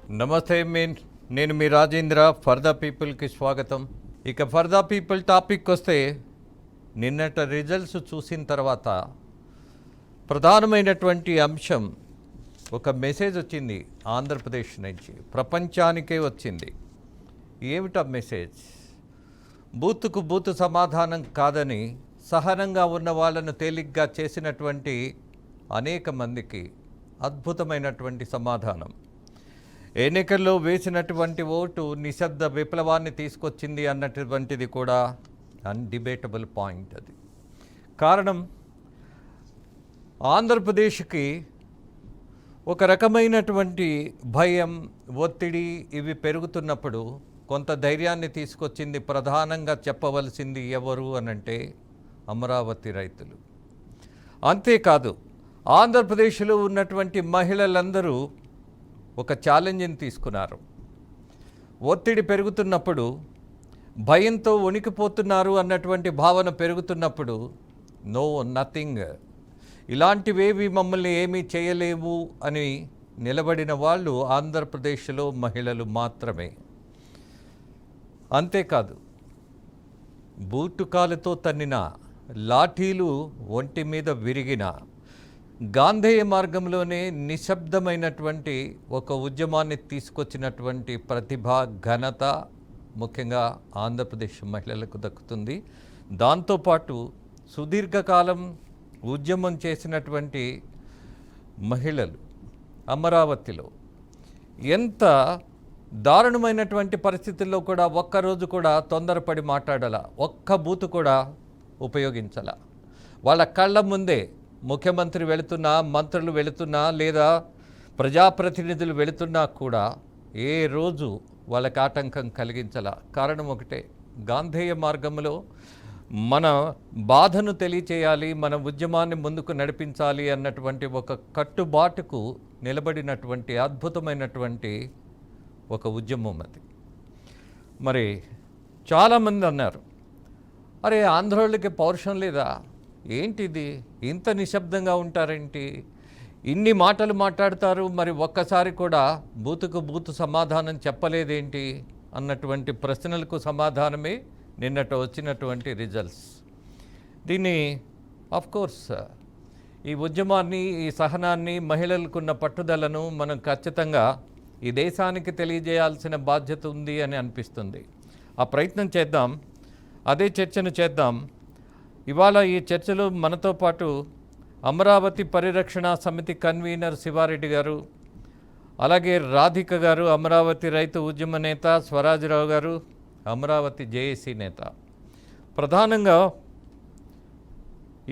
నమస్తే నేను మీ Rajendra. For the పీపుల్కి స్వాగతం. ఇక ఫర్ ద పీపుల్ టాపిక్ వస్తే నిన్నటి రిజల్ట్స్ చూసిన తర్వాత ప్రధానమైనటువంటి అంశం, ఒక మెసేజ్ వచ్చింది ఆంధ్రప్రదేశ్ నుంచి, ప్రపంచానికే వచ్చింది. ఏమిటా మెసేజ్? బూతుకు బూతు సమాధానం కాదని సహనంగా ఉన్న వాళ్ళను తేలిగ్గా చేసినటువంటి అనేక మందికి అద్భుతమైనటువంటి సమాధానం. ఎన్నికల్లో వేసినటువంటి ఓటు నిశ్శబ్ద విప్లవాన్ని తీసుకొచ్చింది అన్నటువంటిది కూడా అన్డిబేటబుల్ పాయింట్. అది కారణం, ఆంధ్రప్రదేశ్కి ఒక రకమైనటువంటి భయం, ఒత్తిడి ఇవి పెరుగుతున్నప్పుడు కొంత ధైర్యాన్ని తీసుకొచ్చింది. ప్రధానంగా చెప్పవలసింది ఎవరు అనంటే అమరావతి రైతులు. అంతేకాదు, ఆంధ్రప్రదేశ్లో ఉన్నటువంటి మహిళలందరూ ఒక ఛాలెంజ్ని తీసుకున్నారు. ఒత్తిడి పెరుగుతున్నప్పుడు, భయంతో వణికిపోతున్నారు అన్నటువంటి భావన పెరుగుతున్నప్పుడు, నో నథింగ్, ఇలాంటివేవి మమ్మల్ని ఏమీ చేయలేవు అని నిలబడిన వాళ్ళు ఆంధ్రప్రదేశ్లో మహిళలు మాత్రమే. అంతేకాదు, బూటుకాలతో తన్నిన, లాఠీలు ఒంటి మీద విరిగిన, గాంధేయ మార్గంలోనే నిశ్శబ్దమైనటువంటి ఒక ఉద్యమాన్ని తీసుకొచ్చినటువంటి ప్రతిభ, ఘనత ముఖ్యంగా ఆంధ్రప్రదేశ్ మహిళలకు దక్కుతుంది. దాంతోపాటు సుదీర్ఘకాలం ఉద్యమం చేసినటువంటి మహిళలు అమరావతిలో ఎంత దారుణమైనటువంటి పరిస్థితుల్లో కూడా ఒక్కరోజు కూడా తొందరపడి మాట్లాడాల, ఒక్క బూతు కూడా ఉపయోగించాల. వాళ్ళ కళ్ళ ముందే ముఖ్యమంత్రి వెళుతున్నా, మంత్రులు వెళుతున్నా, లేదా ప్రజాప్రతినిధులు వెళుతున్నా కూడా ఏ రోజు వాళ్ళకి ఆటంకం కలిగించాల. కారణం ఒకటే, గాంధేయ మార్గంలో మన బాధను తెలియచేయాలి, మన ఉద్యమాన్ని ముందుకు నడిపించాలి అన్నటువంటి ఒక కట్టుబాటుకు నిలబడినటువంటి అద్భుతమైనటువంటి ఒక ఉద్యమం అది. మరి చాలామంది అన్నారు, అరే ఆంధ్రోళ్ళకి పౌరుషం లేదా, ఏంటిది, ఇంత నిశ్శబ్దంగా ఉంటారేంటి, ఇన్ని మాటలు మాట్లాడతారు, మరి ఒక్కసారి కూడా బూతుకు బూతు సమాధానం చెప్పలేదేంటి అన్నటువంటి ప్రశ్నలకు సమాధానమే నిన్నట వచ్చినటువంటి రిజల్ట్స్. దీన్ని ఆఫ్కోర్స్ ఈ ఉద్యమాన్ని, ఈ సహనాన్ని, మహిళలకున్న పట్టుదలను మనం ఖచ్చితంగా ఈ దేశానికి తెలియజేయాల్సిన బాధ్యత ఉంది అని అనిపిస్తుంది. ఆ ప్రయత్నం చేద్దాం, అదే చర్చను చేద్దాం. ఇవాళ ఈ చర్చలో మనతో పాటు అమరావతి పరిరక్షణ సమితి కన్వీనర్ శివారెడ్డి గారు, అలాగే రాధిక గారు, అమరావతి రైతు ఉద్యమ నేత స్వరాజరావు గారు, అమరావతి జేఏసీ నేత. ప్రధానంగా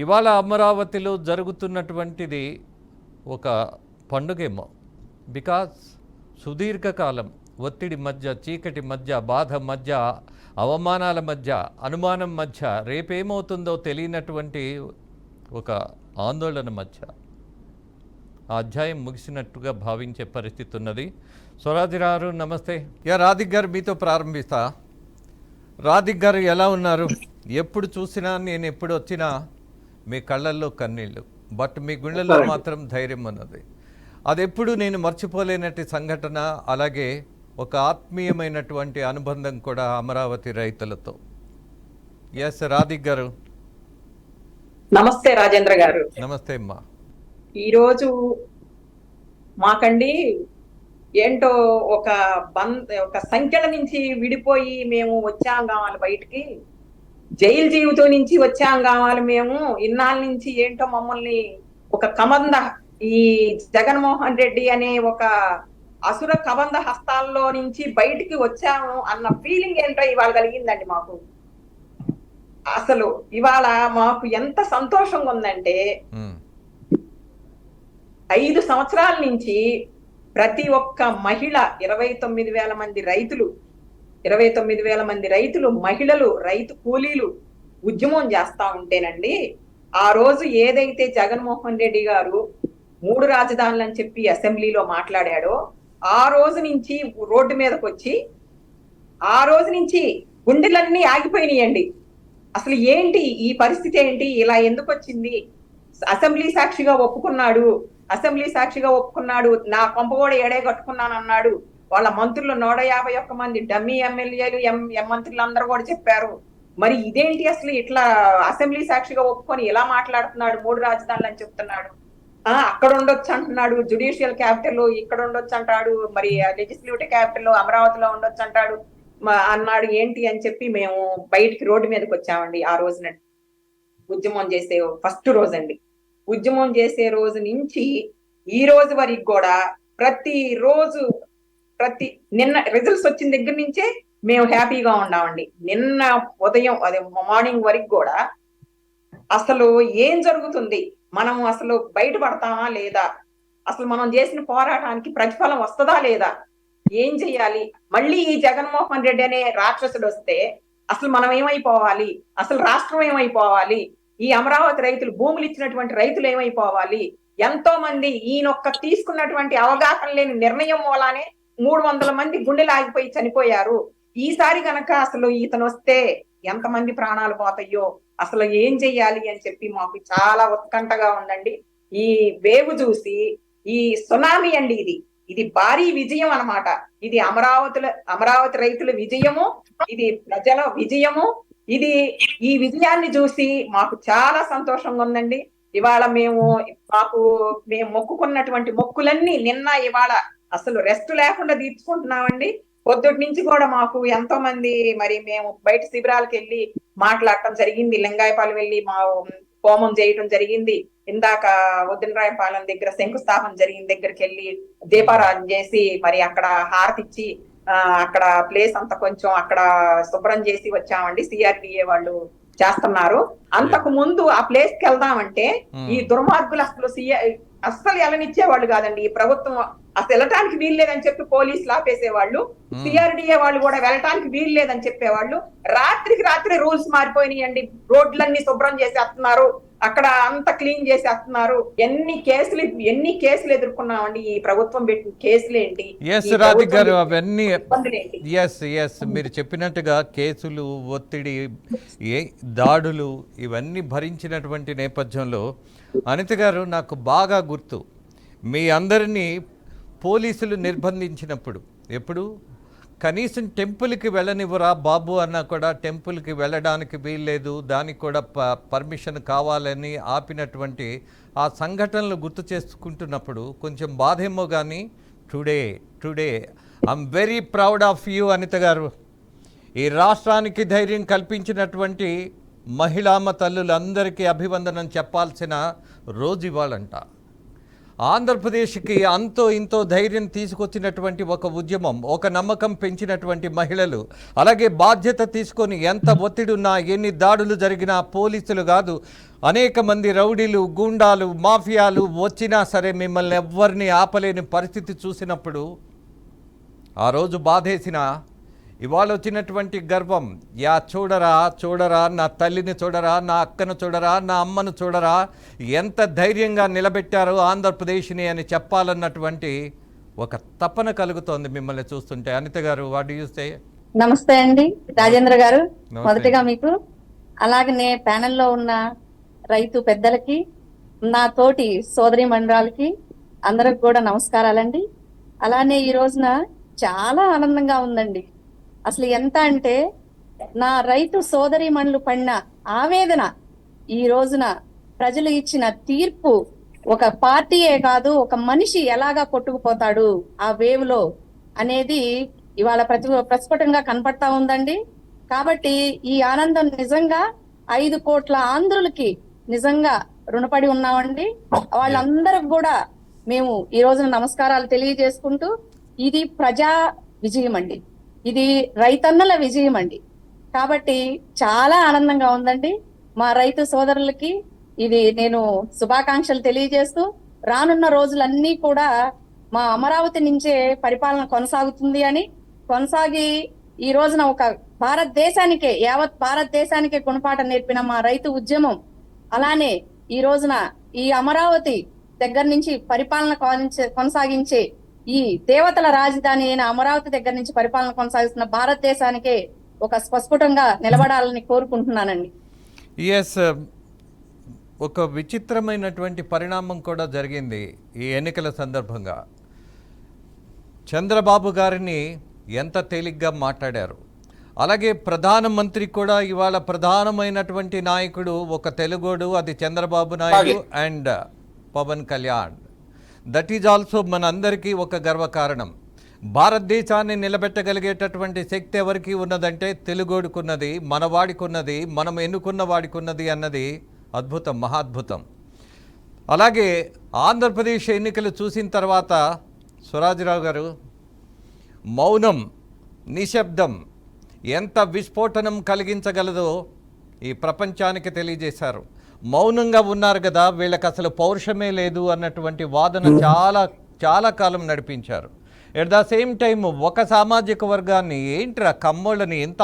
ఇవాళ అమరావతిలో జరుగుతున్నటువంటిది ఒక పండుగేమో. బికాజ్ సుదీర్ఘకాలం ఒత్తిడి మధ్య, చీకటి మధ్య, బాధ మధ్య, అవమానాల మధ్య, అనుమానం మధ్య, రేపేమవుతుందో తెలియనటువంటి ఒక ఆందోళన మధ్య ఆ అధ్యాయం ముగిసినట్టుగా భావించే పరిస్థితి ఉన్నది. స్వరాజరావు నమస్తే. రాధిక్ గారు మీతో ప్రారంభిస్తా. రాధిక్ గారు ఎలా ఉన్నారు? ఎప్పుడు చూసినా, నేను ఎప్పుడు వచ్చినా మీ కళ్ళల్లో కన్నీళ్ళు, బట్ మీ గుండెల్లో మాత్రం ధైర్యం ఉన్నది. అది ఎప్పుడు నేను మర్చిపోలేనటి సంఘటన, అలాగే ఒక ఆత్మీయమైనటువంటి అనుబంధం కూడా అమరావతి రైతులతో. ఎస్ రాధిక్ గారు. నమస్తే రాజేంద్ర గారు. నమస్తే అమ్మా. ఈరోజు మాకండి ఏంటో ఒక సంఖ్యల నుంచి విడిపోయి మేము వచ్చాం కావాలి బయటికి, జైలు జీవితం నుంచి వచ్చాం కావాలి మేము. ఇన్నాళ్ళ నుంచి ఏంటో మమ్మల్ని ఒక కబంధ, ఈ జగన్మోహన్ రెడ్డి అనే ఒక అసుర కబంధ హస్తాల్లో నుంచి బయటికి వచ్చాము అన్న ఫీలింగ్ ఏంటో ఇవాళ కలిగిందండి మాకు. అసలు ఇవాళ మాకు ఎంత సంతోషంగా ఉందంటే, 5 సంవత్సరాల నుంచి ప్రతి ఒక్క మహిళ, 29,000 మంది రైతులు, 29,000 మంది రైతులు, మహిళలు, రైతు కూలీలు ఉద్యమం చేస్తా ఉంటేనండి, ఆ రోజు ఏదైతే జగన్మోహన్ రెడ్డి గారు 3 రాజధానులు అని చెప్పి అసెంబ్లీలో మాట్లాడాడో, ఆ రోజు నుంచి రోడ్డు మీదకి వచ్చి, ఆ రోజు నుంచి గుండెలన్నీ ఆగిపోయినాయండి. అసలు ఏంటి ఈ పరిస్థితి, ఏంటి ఇలా ఎందుకు వచ్చింది? అసెంబ్లీ సాక్షిగా ఒప్పుకున్నాడు, నా కొంప కూడా ఏడే కట్టుకున్నానన్నాడు. వాళ్ళ మంత్రులు 151 మంది డమ్మీ ఎమ్మెల్యేలు ఎం మంత్రులు అందరూ కూడా చెప్పారు. మరి ఇదేంటి అసలు ఇట్లా అసెంబ్లీ సాక్షిగా ఒప్పుకొని ఇలా మాట్లాడుతున్నాడు, 3 రాజధానులు అని చెప్తున్నాడు. అక్కడ ఉండొచ్చు అంటున్నాడు, జుడిషియల్ క్యాపిటల్ ఇక్కడ ఉండొచ్చు అంటాడు, మరి లెజిస్లేటివ్ క్యాపిటల్ అమరావతిలో ఉండొచ్చు అంటాడు అన్నాడు. ఏంటి అని చెప్పి మేము బయటికి రోడ్డు మీదకి వచ్చామండి. ఆ రోజున ఉద్యమం చేసే ఫస్ట్ రోజు అండి. ఉద్యమం చేసే రోజు నుంచి ఈ రోజు వరకు కూడా నిన్న రిజల్ట్స్ వచ్చిన దగ్గర నుంచే మేము హ్యాపీగా ఉన్నామండి. నిన్న ఉదయం అదే మార్నింగ్ వరకు కూడా అసలు ఏం జరుగుతుంది, మనం అసలు బయటపడతామా లేదా, అసలు మనం చేసిన పోరాటానికి ప్రతిఫలం వస్తుందా లేదా, ఏం చెయ్యాలి, మళ్ళీ ఈ జగన్మోహన్ రెడ్డి అనే రాక్షసుడు వస్తే అసలు మనం ఏమైపోవాలి, అసలు రాష్ట్రం ఏమైపోవాలి, ఈ అమరావతి రైతులు భూములు ఇచ్చినటువంటి రైతులు ఏమైపోవాలి, ఎంతో మంది ఈయనొక్క తీసుకున్నటువంటి అవగాహన లేని నిర్ణయం వల్లనే 300 మంది గుండెలు ఆగిపోయి చనిపోయారు. ఈసారి గనక అసలు ఇతను వస్తే ఎంతమంది ప్రాణాలు పోతాయో, అసలు ఏం చెయ్యాలి అని చెప్పి మాకు చాలా ఉత్కంఠగా ఉందండి. ఈ వేవ్ చూసి ఈ సునామీ అండి, ఇది భారీ విజయం అన్నమాట. ఇది అమరావతి రైతుల విజయము, ఇది ప్రజల విజయము. ఈ విజయాన్ని చూసి మాకు చాలా సంతోషంగా ఉందండి. ఇవాళ మేము మొక్కుకున్నటువంటి మొక్కులన్నీ నిన్న ఇవాళ అసలు రెస్ట్ లేకుండా తీర్చుకుంటున్నామండి. పొద్దుటి నుంచి కూడా మాకు ఎంతో మంది మరి మేము బయట శిబిరాలకు వెళ్ళి మాట్లాడటం జరిగింది, లింగాయపాలెం వెళ్ళి మా హోమం చేయటం జరిగింది. ఇందాక వదినరాయపాలెం దగ్గర శంకుస్థాపన జరిగిన దగ్గరికి వెళ్ళి దీపారాధన చేసి మరి అక్కడ హారతి ఇచ్చి అక్కడ ప్లేస్ అంతా కొంచెం అక్కడ శుభ్రం చేసి వచ్చామండి. సిఆర్డిఏ వాళ్ళు చేస్తున్నారు. అంతకు ముందు ఆ ప్లేస్ కి వెళ్దామంటే ఈ దుర్మార్గులు అస్సలు వెళ్ళనిచ్చేవాళ్ళు కాదండి. ఈ ప్రభుత్వం అసలు వెళ్ళటానికి వీలు లేదని చెప్పి పోలీసులు ఆపేసేవాళ్ళు. సిఆర్డిఏ వాళ్ళు కూడా వెళ్ళటానికి వీలు లేదని చెప్పేవాళ్ళు. రాత్రికి రాత్రి రూల్స్ మారిపోయినాయండి. రోడ్లన్నీ శుభ్రం చేసేస్తున్నారు, అక్కడ అంత క్లీన్ చేసేస్తున్నారు. ఎన్ని కేసులు ఎదుర్కొన్నామండి. ఈ ప్రభుత్వం పెట్టిన కేసులు ఏంటి, అవన్నీ మీరు చెప్పినట్టుగా కేసులు, ఒత్తిడి, దాడులు ఇవన్నీ భరించినటువంటి నేపథ్యంలో అనిత గారు, నాకు బాగా గుర్తు, మీ అందరినీ పోలీసులు నిర్బంధించినప్పుడు ఎప్పుడు కనీసం టెంపుల్కి వెళ్ళనివ్వరా బాబు అన్నా కూడా టెంపుల్కి వెళ్ళడానికి వీల్లేదు, దానికి కూడా పర్మిషన్ కావాలని ఆపినటువంటి ఆ సంఘటనలు గుర్తు చేసుకుంటున్నప్పుడు కొంచెం బాధేమో. కానీ today I'm very proud of you Anitha గారు. ఈ రాష్ట్రానికి ధైర్యం కల్పించినటువంటి మహిళామ తల్లులందరికీ అభివందనం చెప్పాల్సిన రోజు ఇవాళంట. ఆంధ్రప్రదేశ్కి అంతో ఇంతో ధైర్యం తీసుకొచ్చినటువంటి ఒక ఉద్యమం, ఒక నమ్మకం పెంచినటువంటి మహిళలు, అలాగే బాధ్యత తీసుకొని ఎంత ఒత్తిడి ఉన్నా, ఎన్ని దాడులు జరిగినా పోలీసులు కాదు అనేక మంది రౌడీలు, గూండాలు, మాఫియాలు వచ్చినా సరే మిమ్మల్ని ఎవ్వరిని ఆపలేని పరిస్థితి చూసినప్పుడు ఆ రోజు బాధేసిన ఇవాళ వచ్చినటువంటి గర్వం, చూడరా నా తల్లిని చూడరా, నా అక్కను చూడరా, నా అమ్మను చూడరా, ఎంత ధైర్యంగా నిలబెట్టారో ఆంధ్రప్రదేశ్ని అని చెప్పాలన్నటువంటి ఒక తపన కలుగుతోంది మిమ్మల్ని చూస్తుంటే. అనిత గారు, వాట్ డు యు సే? నమస్తే అండి రాజేంద్ర గారు. మొదటిగా మీకు, అలాగనే ప్యానెల్లో ఉన్న రైతు పెద్దలకి, నా తోటి సోదరి మండలాలకి అందరికి కూడా నమస్కారాలండి. అలానే ఈ రోజున చాలా ఆనందంగా ఉందండి. అసలు ఎంత అంటే నా రైతు సోదరి మనులు పడిన ఆవేదన, ఈ రోజున ప్రజలు ఇచ్చిన తీర్పు, ఒక పార్టీయే కాదు ఒక మనిషి ఎలాగా కొట్టుకుపోతాడు ఆ వేవ్ లో అనేది ఇవాళ ప్రస్ఫుటంగా కనపడతా ఉందండి. కాబట్టి ఈ ఆనందం నిజంగా 5 కోట్ల ఆంధ్రులకి నిజంగా రుణపడి ఉన్నామండి. వాళ్ళందరికి కూడా మేము ఈ రోజున నమస్కారాలు తెలియజేసుకుంటూ, ఇది ప్రజా విజయం అండి, ఇది రైతన్నల విజయం అండి. కాబట్టి చాలా ఆనందంగా ఉందండి. మా రైతు సోదరులకి ఇది నేను శుభాకాంక్షలు తెలియజేస్తూ, రానున్న రోజులన్నీ కూడా మా అమరావతి నుంచే పరిపాలన కొనసాగుతుంది అని, కొనసాగి ఈ రోజున ఒక యావత్ భారతదేశానికే గుణపాఠం నేర్పిన మా రైతు ఉద్యమం, అలానే ఈ రోజున ఈ అమరావతి దగ్గర నుంచి పరిపాలన కొనసాగించే ఈ దేవతల రాజధాని అయిన అమరావతి దగ్గర నుంచి పరిపాలన కొనసాగిస్తున్న భారతదేశానికే ఒక స్పష్టంగా నిలబడాలని కోరుకుంటున్నానండి. ఒక విచిత్రమైనటువంటి పరిణామం కూడా జరిగింది ఈ ఎన్నికల సందర్భంగా. చంద్రబాబు గారిని ఎంత తేలిగ్గా మాట్లాడారు. అలాగే ప్రధానమంత్రి కూడా ఇవాళ ప్రధానమైనటువంటి నాయకుడు ఒక తెలుగోడు, అది Chandrababu Naidu and Pawan Kalyan. That is also మనందరికీ ఒక గర్వకారణం. భారతదేశాన్ని నిలబెట్టగలిగేటటువంటి శక్తి ఎవరికి ఉన్నదంటే తెలుగోడుకున్నది, మనవాడికున్నది, మనం ఎన్నుకున్న వాడికున్నది అన్నది అద్భుతం, మహాద్భుతం. అలాగే ఆంధ్రప్రదేశ్ ఎన్నికలు చూసిన తర్వాత స్వరాజ్రావు గారు మౌనం, నిశ్శబ్దం ఎంత విస్ఫోటనం కలిగించగలదో ఈ ప్రపంచానికి తెలియజేశారు. మౌనంగా ఉన్నారు కదా, వీళ్ళకి అసలు పౌరుషమే లేదు అన్నటువంటి వాదన చాలా కాలం నడిపించారు. ఎట్ ద సేమ్ టైం ఒక సామాజిక వర్గాన్ని, ఏంట్రా కమ్మోళ్ళని ఎంత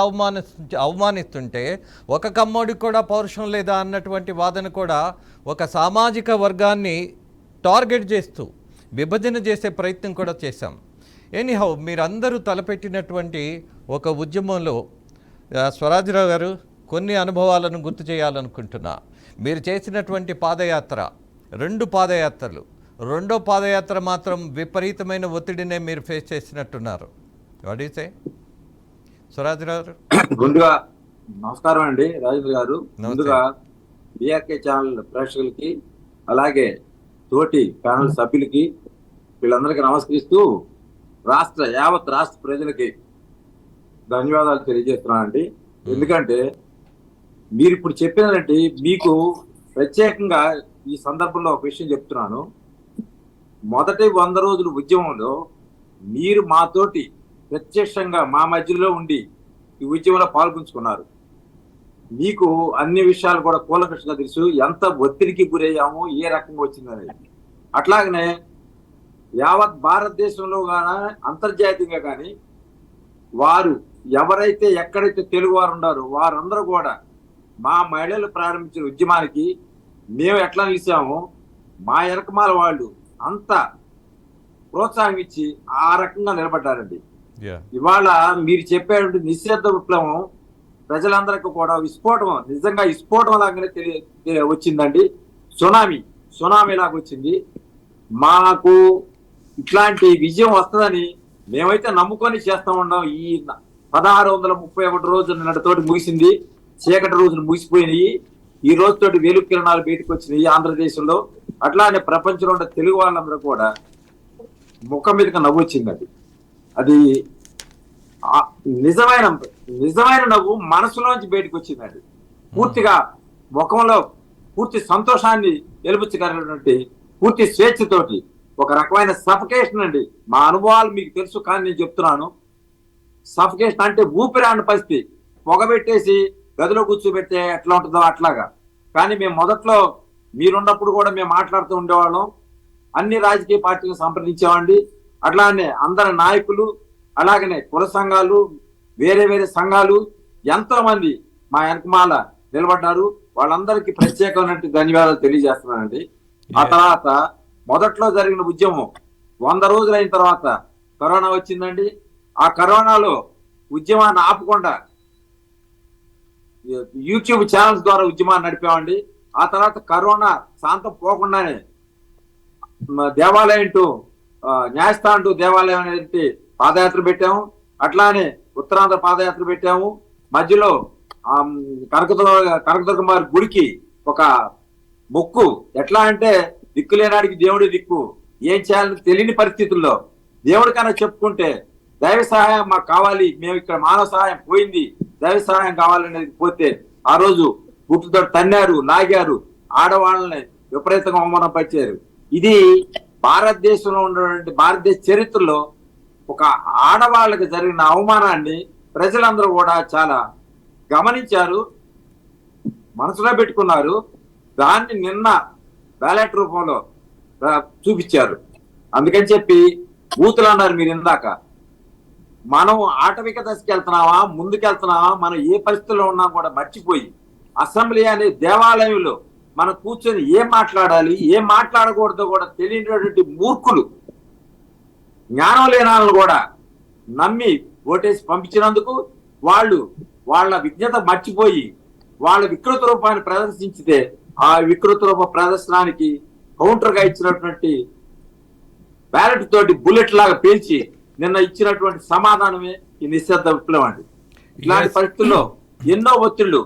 అవమానిస్తుంటే ఒక కమ్మోడికి కూడా పౌరుషం లేదా అన్నటువంటి వాదన కూడా ఒక సామాజిక వర్గాన్ని టార్గెట్ చేస్తూ విభజన చేసే ప్రయత్నం కూడా చేశాం. ఎనీహౌ, మీరందరూ తలపెట్టినటువంటి ఒక ఉద్యమంలో స్వరాజ్రావు గారు కొన్ని అనుభవాలను గుర్తు చేయాలనుకుంటున్నా. మీరు చేసినటువంటి పాదయాత్ర, 2 పాదయాత్రలు, రెండో పాదయాత్ర మాత్రం విపరీతమైన ఒత్తిడినే మీరు ఫేస్ చేసినట్టున్నారు. వాట్ యు సే స్వరాజ్రావు గారు? ముందుగా నమస్కారం అండి రాజేంద్ర గారు. ముందుగా బిఆర్కే ఛానల్ ప్రేక్షకులకి, అలాగే తోటి ప్యానల్ సభ్యులకి, వీళ్ళందరికీ నమస్కరిస్తూ యావత్ రాష్ట్ర ప్రజలకి ధన్యవాదాలు తెలియజేస్తున్నానండి. ఎందుకంటే మీరు ఇప్పుడు చెప్పినట్టు మీకు ప్రత్యేకంగా ఈ సందర్భంలో ఒక విషయం చెప్తున్నాను. మొదటి 100 రోజుల ఉద్యమంలో మీరు మాతోటి ప్రత్యక్షంగా మా మధ్యలో ఉండి ఈ ఉద్యమంలో పాల్గొంచుకున్నారు. మీకు అన్ని విషయాలు కూడా కూలంకషంగా తెలుసు, ఎంత ఒత్తిడికి గురయ్యాము, ఏ రకంగా వచ్చిందనేది. అట్లాగనే యావత్ భారతదేశంలో కానీ అంతర్జాతీయంగా కానీ వారు ఎవరైతే ఎక్కడైతే తెలుగు వారు ఉన్నారో వారందరూ కూడా మా మహిళలు ప్రారంభించిన ఉద్యమానికి మేము ఎట్లా నిలిచామో మా ఎరకమాల వాళ్ళు అంత ప్రోత్సాహం ఇచ్చి ఆ రకంగా నిలబడ్డారండి. ఇవాళ మీరు చెప్పేటువంటి నిశ్శబ్ద విప్లవం ప్రజలందరికీ కూడా విస్ఫోటం, నిజంగా విస్ఫోటం లాగానే వచ్చిందండి. సునామీ లాగా వచ్చింది. మాకు ఇట్లాంటి విజయం వస్తుందని మేమైతే నమ్ముకొని చేస్తా ఉన్నాం. ఈ 1631 రోజులు నిన్నటితోటి ముగిసింది. చీకటి రోజులు ముగిసిపోయినాయి. ఈ రోజుతోటి వెలుగు కిరణాలు బయటకు వచ్చినాయి ఆంధ్రదేశంలో. అట్లానే ప్రపంచంలో ఉన్న తెలుగు వాళ్ళందరూ కూడా ముఖం మీదకి నవ్వు వచ్చింది. అది నిజమైన నవ్వు మనసులోంచి బయటకు వచ్చిందండి. పూర్తిగా ముఖంలో పూర్తి సంతోషాన్ని వెలుబుచ్చగలిగినటువంటి పూర్తి స్వేచ్ఛతోటి ఒక రకమైన సఫకేషన్ అండి. మా అనుభవాలు మీకు తెలుసు, కానీ నేను చెప్తున్నాను. సఫకేషన్ అంటే ఊపిరాని పరిస్థితి. పొగబెట్టేసి గదిలో కూర్చోబెడితే ఎట్లా ఉంటుందో అట్లాగా. కానీ మేము మొదట్లో మీరున్నప్పుడు కూడా మేము మాట్లాడుతూ ఉండేవాళ్ళం. అన్ని రాజకీయ పార్టీలను సంప్రదించేవాడి. అట్లానే అందరి నాయకులు, అలాగనే కుల సంఘాలు, వేరే సంఘాలు ఎంతో మంది మా వెనకమాల నిలబడ్డారు. వాళ్ళందరికీ ప్రత్యేకమైన ధన్యవాదాలు తెలియజేస్తున్నానండి. ఆ తర్వాత మొదట్లో జరిగిన ఉద్యమం 100 రోజులు అయిన తర్వాత కరోనా వచ్చిందండి. ఆ కరోనాలో ఉద్యమాన్ని ఆపకుండా యూట్యూబ్ ఛానల్స్ ద్వారా ఉద్యమాన్ని నడిపామండి. ఆ తర్వాత కరోనా శాంతం పోకుండానే దేవాలయం టు న్యాయస్థానం టు దేవాలయం అనేది పాదయాత్ర పెట్టాము. అట్లానే ఉత్తరాంధ్ర పాదయాత్ర పెట్టాము. మధ్యలో కనకదుర్గమ్మ గుడికి ఒక మొక్కు, ఎట్లా అంటే దిక్కులేనాడికి దేవుడి దిక్కు, ఏం చేయాలని తెలియని పరిస్థితుల్లో దేవుడికైనా చెప్పుకుంటే దైవ సహాయం మాకు కావాలి, మేము ఇక్కడ మానవ సహాయం పోయింది, దైవ సహాయం కావాలనేది పోతే ఆ రోజు గుట్టుతో తన్నారు, లాగారు, ఆడవాళ్ళని విపరీతంగా అవమానపరిచారు. ఇది భారతదేశంలో ఉన్నటువంటి భారతదేశ చరిత్రలో ఒక ఆడవాళ్ళకి జరిగిన అవమానాన్ని ప్రజలందరూ కూడా చాలా గమనించారు, మనసులో పెట్టుకున్నారు. దాన్ని నిన్న బ్యాలెట్ రూపంలో చూపించారు. అందుకని చెప్పి బూతులు అన్నారు మీరు ఇందాక. మనం ఆటవిక దశకి వెళ్తున్నావా, ముందుకెళ్తున్నావా, మనం ఏ పరిస్థితుల్లో ఉన్నా కూడా మర్చిపోయి అసెంబ్లీ అనే దేవాలయంలో మనం కూర్చొని ఏం మాట్లాడాలి, ఏం మాట్లాడకూడదో కూడా తెలియనటువంటి మూర్ఖులు, జ్ఞానం లేని వాళ్ళని కూడా నమ్మి ఓటేసి పంపించినందుకు వాళ్ళు వాళ్ళ విజ్ఞత మర్చిపోయి వాళ్ళ వికృత రూపాన్ని ప్రదర్శించితే ఆ వికృత రూప ప్రదర్శనానికి కౌంటర్ గా ఇచ్చినటువంటి బ్యాలెట్ తోటి బుల్లెట్ లాగా పేల్చి నిన్న ఇచ్చినటువంటి సమాధానమే ఈ నిశ్శబ్ద విప్లవం అండి. ఇలాంటి Yes. పరిస్థితుల్లో ఎన్నో ఒత్తిళ్లు,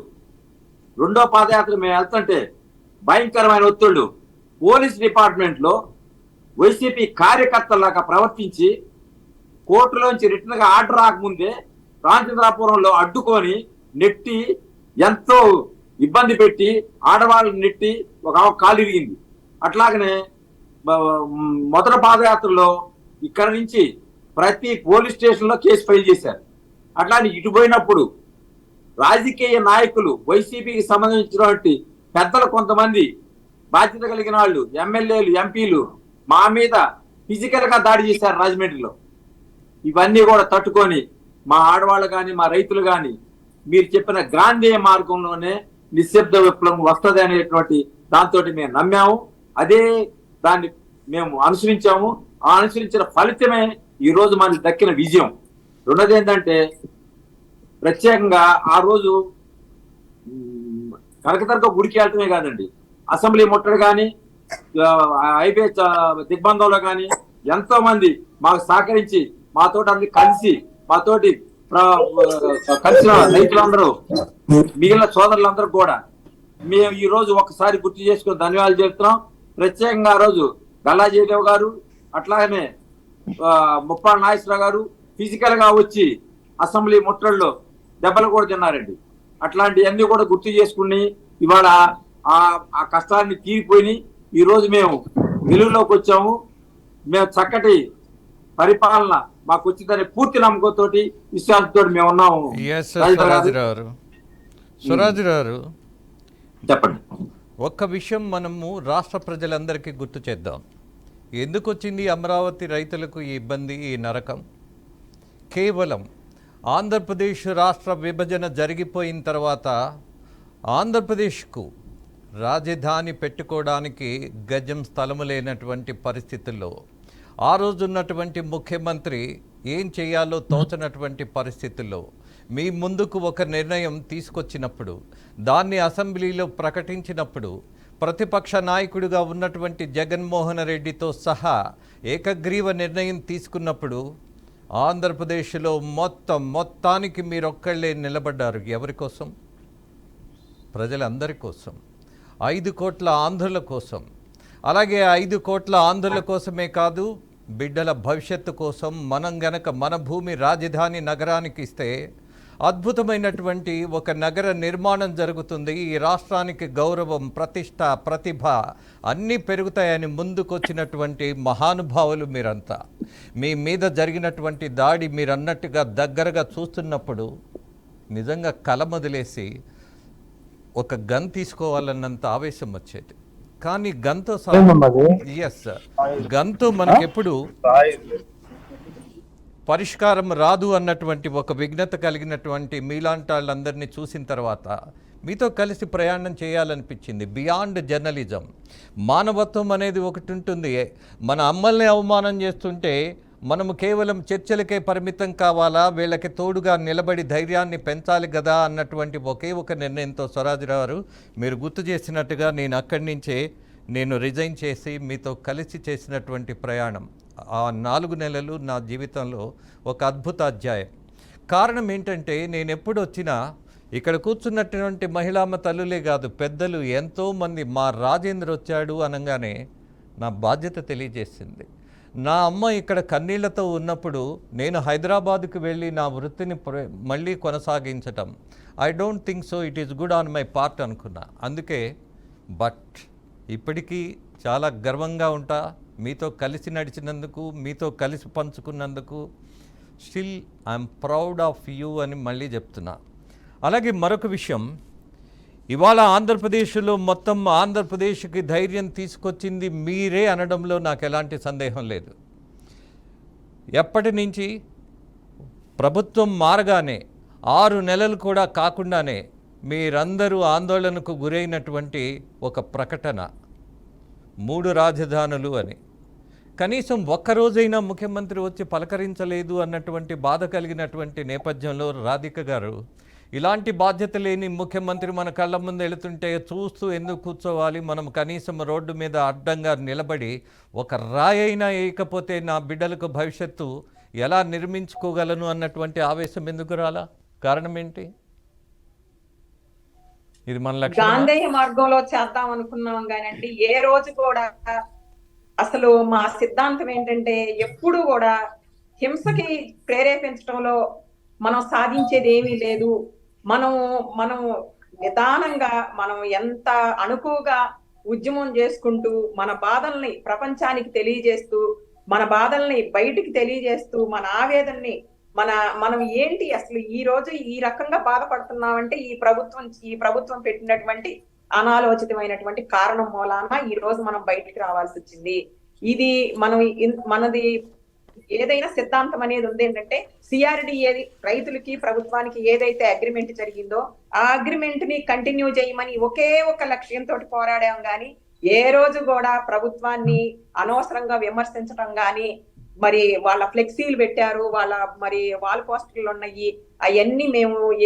రెండో పాదయాత్ర మేము వెళ్తుంటే భయంకరమైన ఒత్తిళ్లు, పోలీస్ డిపార్ట్మెంట్ లో వైసీపీ కార్యకర్తలాగా ప్రవర్తించి కోర్టులోంచి రిటర్న్ గా ఆర్డర్ రాకముందే రామచంద్రాపురంలో అడ్డుకొని నెట్టి ఎంతో ఇబ్బంది పెట్టి ఆడవాళ్ళని నెట్టి ఒక కాలు ఇరిగింది. అట్లాగనే మొదటి పాదయాత్రలో ఇక్కడ నుంచి ప్రతి పోలీస్ స్టేషన్ లో కేసు ఫైల్ చేశారు. అట్లానే ఇటు పోయినప్పుడు రాజకీయ నాయకులు, వైసీపీకి సంబంధించినటువంటి పెద్దలు కొంతమంది బాధ్యత కలిగిన వాళ్ళు, ఎమ్మెల్యేలు, ఎంపీలు మా మీద ఫిజికల్ గా దాడి చేశారు రాజమండ్రిలో. ఇవన్నీ కూడా తట్టుకొని మా ఆడవాళ్ళు కానీ మా రైతులు కానీ మీరు చెప్పిన గాంధేయ మార్గంలోనే నిశ్శబ్ద విప్లవం వస్తుంది అనేటువంటి దాంతో మేము నమ్మాము. అదే దాన్ని మేము అనుసరించాము. ఆ అనుసరించిన ఫలితమే ఈ రోజు మనకి దక్కిన విజయం. రెండోది ఏంటంటే ప్రత్యేకంగా ఆ రోజు కనకతరక గుడికి వెళ్ళటమే కాదండి, అసెంబ్లీ ముట్టడి కానీ ఐబీఐ దిగ్బంధంలో కానీ ఎంతో మంది మాకు సహకరించి మాతోటి అందరి కలిసి మాతోటి కలిసిన రైతులందరూ మిగిలిన సోదరులందరూ కూడా మేము ఈ రోజు ఒకసారి గుర్తు చేసుకుని ధన్యవాదాలు చెప్తున్నాం. ప్రత్యేకంగా ఆ రోజు గల్లా జయదేవ్ గారు అట్లాగనే ముప్పాళ్ళ నాగేశ్వరరావు గారు ఫిజికల్ గా వచ్చి అసెంబ్లీ ముట్టడిలో దెబ్బలు కూడా తిన్నారండి. అట్లాంటివన్నీ కూడా గుర్తు చేసుకుని ఇవాళ ఆ కష్టాన్ని తీరిపోయి ఈ రోజు మేము వెలుగులోకి వచ్చాము. మేము చక్కటి పరిపాలన మాకు వచ్చిందనే పూర్తి నమ్మకంతో విశ్వాసంతో మేము ఉన్నాము. సురాజురావు చెప్పండి. ఒక్క విషయం మనము రాష్ట్ర ప్రజలందరికీ గుర్తు చేద్దాం. ఎందుకు వచ్చింది అమరావతి రైతులకు ఈ ఇబ్బంది, ఈ నరకం? కేవలం ఆంధ్రప్రదేశ్ రాష్ట్ర విభజన జరిగిపోయిన తర్వాత ఆంధ్రప్రదేశ్కు రాజధాని పెట్టుకోవడానికి గజం స్థలము లేనటువంటి పరిస్థితుల్లో ఆ రోజు ఉన్నటువంటి ముఖ్యమంత్రి ఏం చేయాలో తోచనటువంటి పరిస్థితుల్లో మీ ముందుకు ఒక నిర్ణయం తీసుకొచ్చినప్పుడు, దాన్ని అసెంబ్లీలో ప్రకటించినప్పుడు, ప్రతిపక్ష నాయకుడిగా ఉన్నటువంటి జగన్మోహన్ రెడ్డితో సహా ఏకగ్రీవ నిర్ణయం తీసుకున్నప్పుడు ఆంధ్రప్రదేశ్లో మొత్తానికి మీరొక్కళ్ళే నిలబడ్డారు. ఎవరి కోసం? ప్రజలందరి కోసం, 5 కోట్ల ఆంధ్రుల కోసం. అలాగే 5 కోట్ల ఆంధ్రుల కోసమే కాదు, బిడ్డల భవిష్యత్తు కోసం. మనం గనక మన భూమి రాజధాని నగరానికి ఇస్తే అద్భుతమైనటువంటి ఒక నగర నిర్మాణం జరుగుతుంది. ఈ రాష్ట్రానికి గౌరవం, ప్రతిష్ట, ప్రతిభ అన్నీ పెరుగుతాయని ముందుకొచ్చినటువంటి మహానుభావులు మీరంతా. మీ మీద జరిగినటువంటి దాడి మీరన్నట్టుగా దగ్గరగా చూస్తున్నప్పుడు నిజంగా కలమొదిలేసి ఒక గన్ తీసుకోవాలన్నంత ఆవేశం వచ్చేది. కానీ గన్తో గన్తో మనకెప్పుడు పరిష్కారం రాదు అన్నటువంటి ఒక విఘ్నత కలిగినటువంటి మీలాంటి వాళ్ళందరినీ చూసిన తర్వాత మీతో కలిసి ప్రయాణం చేయాలనిపించింది. బియాండ్ జర్నలిజం, మానవత్వం అనేది ఒకటి ఉంటుంది. మన అమ్మల్ని అవమానం చేస్తుంటే మనము కేవలం చర్చలకే పరిమితం కావాలా, వీళ్ళకి తోడుగా నిలబడి ధైర్యాన్ని పెంచాలి కదా అన్నటువంటి ఒకే ఒక నిర్ణయంతో స్వరాజ్రావు గారు మీరు గుర్తు చేసినట్టుగా నేను అక్కడి నుంచే రిజైన్ చేసి మీతో కలిసి చేసినటువంటి ప్రయాణం ఆ 4 నెలలు నా జీవితంలో ఒక అద్భుత అధ్యాయం. కారణం ఏంటంటే నేను ఎప్పుడు వచ్చినా ఇక్కడ కూర్చున్నటువంటి మహిళామ తల్లులే కాదు, పెద్దలు ఎంతోమంది మా రాజేంద్ర వచ్చాడు అనగానే నా బాధ్యత తెలియజేసింది. నా అమ్మ ఇక్కడ కన్నీళ్లతో ఉన్నప్పుడు నేను హైదరాబాద్కు వెళ్ళి నా వృత్తిని మళ్ళీ కొనసాగించటం, I don't think so it is good on my part అనుకున్నా. అందుకే బట్ ఇప్పటికీ చాలా గర్వంగా ఉంటా మీతో కలిసి నడిచినందుకు, మీతో కలిసి పంచుకున్నందుకు. Still I'm proud of you అని మళ్ళీ చెప్తున్నా. అలాగే మరొక విషయం, ఇవాళ ఆంధ్రప్రదేశ్లో మొత్తం ఆంధ్రప్రదేశ్కి ధైర్యం తీసుకొచ్చింది మీరే అనడంలో నాకు ఎలాంటి సందేహం లేదు. ఎప్పటి నుంచి ప్రభుత్వం మారగానే 6 నెలలు కూడా కాకుండానే మీరందరూ ఆందోళనకు గురైనటువంటి ఒక ప్రకటన 3 రాజధానులు అని. కనీసం ఒక్కరోజైనా ముఖ్యమంత్రి వచ్చి పలకరించలేదు అన్నటువంటి బాధ కలిగినటువంటి నేపథ్యంలో రాధిక గారు, ఇలాంటి బాధ్యత లేని ముఖ్యమంత్రి మన కళ్ళ ముందు వెళుతుంటే చూస్తూ ఎందుకు కూర్చోవాలి, మనం కనీసం రోడ్డు మీద అడ్డంగా నిలబడి ఒక రాయైనా వేయకపోతే నా బిడ్డలకు భవిష్యత్తు ఎలా నిర్మించుకోగలను అన్నటువంటి ఆవేశం ఎందుకు రాలా? కారణం ఏంటి? ఇది మన లక్ష్యం. గాంధేయ మార్గంలో చేద్దాం అనుకున్నాం కానండి, ఏ రోజు కూడా అసలు మా సిద్ధాంతం ఏంటంటే ఎప్పుడు కూడా హింసకి ప్రేరేపించడంలో మనం సాధించేది ఏమీ లేదు. మనం మనం నిదానంగా మనం ఎంత అణుకుగా ఉద్యమం చేసుకుంటూ మన బాధల్ని ప్రపంచానికి తెలియజేస్తూ, మన బాధల్ని బయటికి తెలియజేస్తూ, మన ఆవేదనని మనం ఏంటి అసలు ఈ రోజు ఈ రకంగా బాధపడుతున్నామంటే ఈ ప్రభుత్వం పెట్టినటువంటి అనాలోచితమైనటువంటి కారణం మూలాన ఈ రోజు మనం బయటికి రావాల్సి వచ్చింది. ఇది మనది ఏదైనా సిద్ధాంతం అనేది ఉంది ఏంటంటే, సిఆర్డి ఏది రైతులకి ప్రభుత్వానికి ఏదైతే అగ్రిమెంట్ జరిగిందో ఆ అగ్రిమెంట్ ని కంటిన్యూ చేయమని ఒకే ఒక లక్ష్యంతో పోరాడాం గాని ఏ రోజు కూడా ప్రభుత్వాన్ని అనవసరంగా విమర్శించడం గాని, మరి వాళ్ళ ఫ్లెక్సీలు పెట్టారు, వాళ్ళ మరి వాల్ పోస్టర్లు ఉన్నాయి, అవన్నీ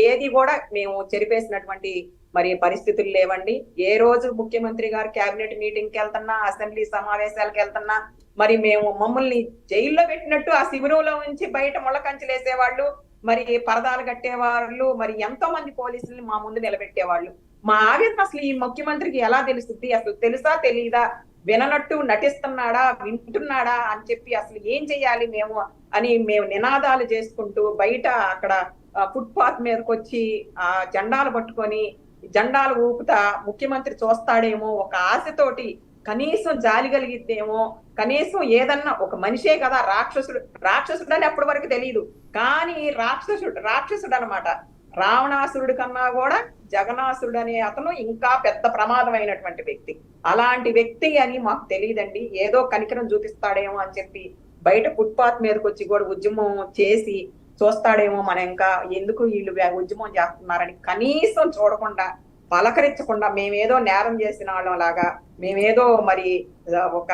ఏది కూడా మేము చెరిపేసినటువంటి మరి పరిస్థితులు లేవండి. ఏ రోజు ముఖ్యమంత్రి గారు కేబినెట్ మీటింగ్ కి వెళ్తున్నా, అసెంబ్లీ సమావేశాలకు వెళ్తున్నా, మరి మమ్మల్ని జైల్లో పెట్టినట్టు ఆ శిబిరంలో నుంచి బయట ముళ్ళకంచెలేసేవాళ్ళు, మరి పరదాలు కట్టేవాళ్ళు, మరి ఎంతో మంది పోలీసుల్ని మా ముందు నిలబెట్టేవాళ్ళు. మా ఆవేదన అసలు ఈ ముఖ్యమంత్రికి ఎలా తెలుస్తుంది? అసలు తెలుసా తెలీదా? విననట్టు నటిస్తున్నాడా, వింటున్నాడా అని చెప్పి అసలు ఏం చెయ్యాలి మేము నినాదాలు చేసుకుంటూ బయట అక్కడ ఫుట్ పాత్ మీదకి వచ్చి ఆ జెండాలు పట్టుకొని జెండాలు ఊపుతా ముఖ్యమంత్రి చూస్తాడేమో ఒక ఆశతోటి, కనీసం జాలి కలిగిద్దేమో, కనీసం ఏదన్నా ఒక మనిషే కదా, రాక్షసుడు అని అప్పటి వరకు తెలియదు, కానీ రాక్షసుడు అన్నమాట. రావణాసురుడి కన్నా కూడా జగనాసురుడు అనే అతను ఇంకా పెద్ద ప్రమాదమైనటువంటి వ్యక్తి. అలాంటి వ్యక్తి అని మాకు తెలియదండి. ఏదో కనికరం చూపిస్తాడేమో అని చెప్పి బయట ఫుట్పాత్ మీదకి వచ్చి కూడా ఉద్యమం చేసి చూస్తాడేమో, మనం ఇంకా ఎందుకు వీళ్ళు ఉద్యమం చేస్తున్నారని కనీసం చూడకుండా, పలకరించకుండా, మేమేదో నేరం చేసిన వాళ్ళం లాగా, మేమేదో మరి ఒక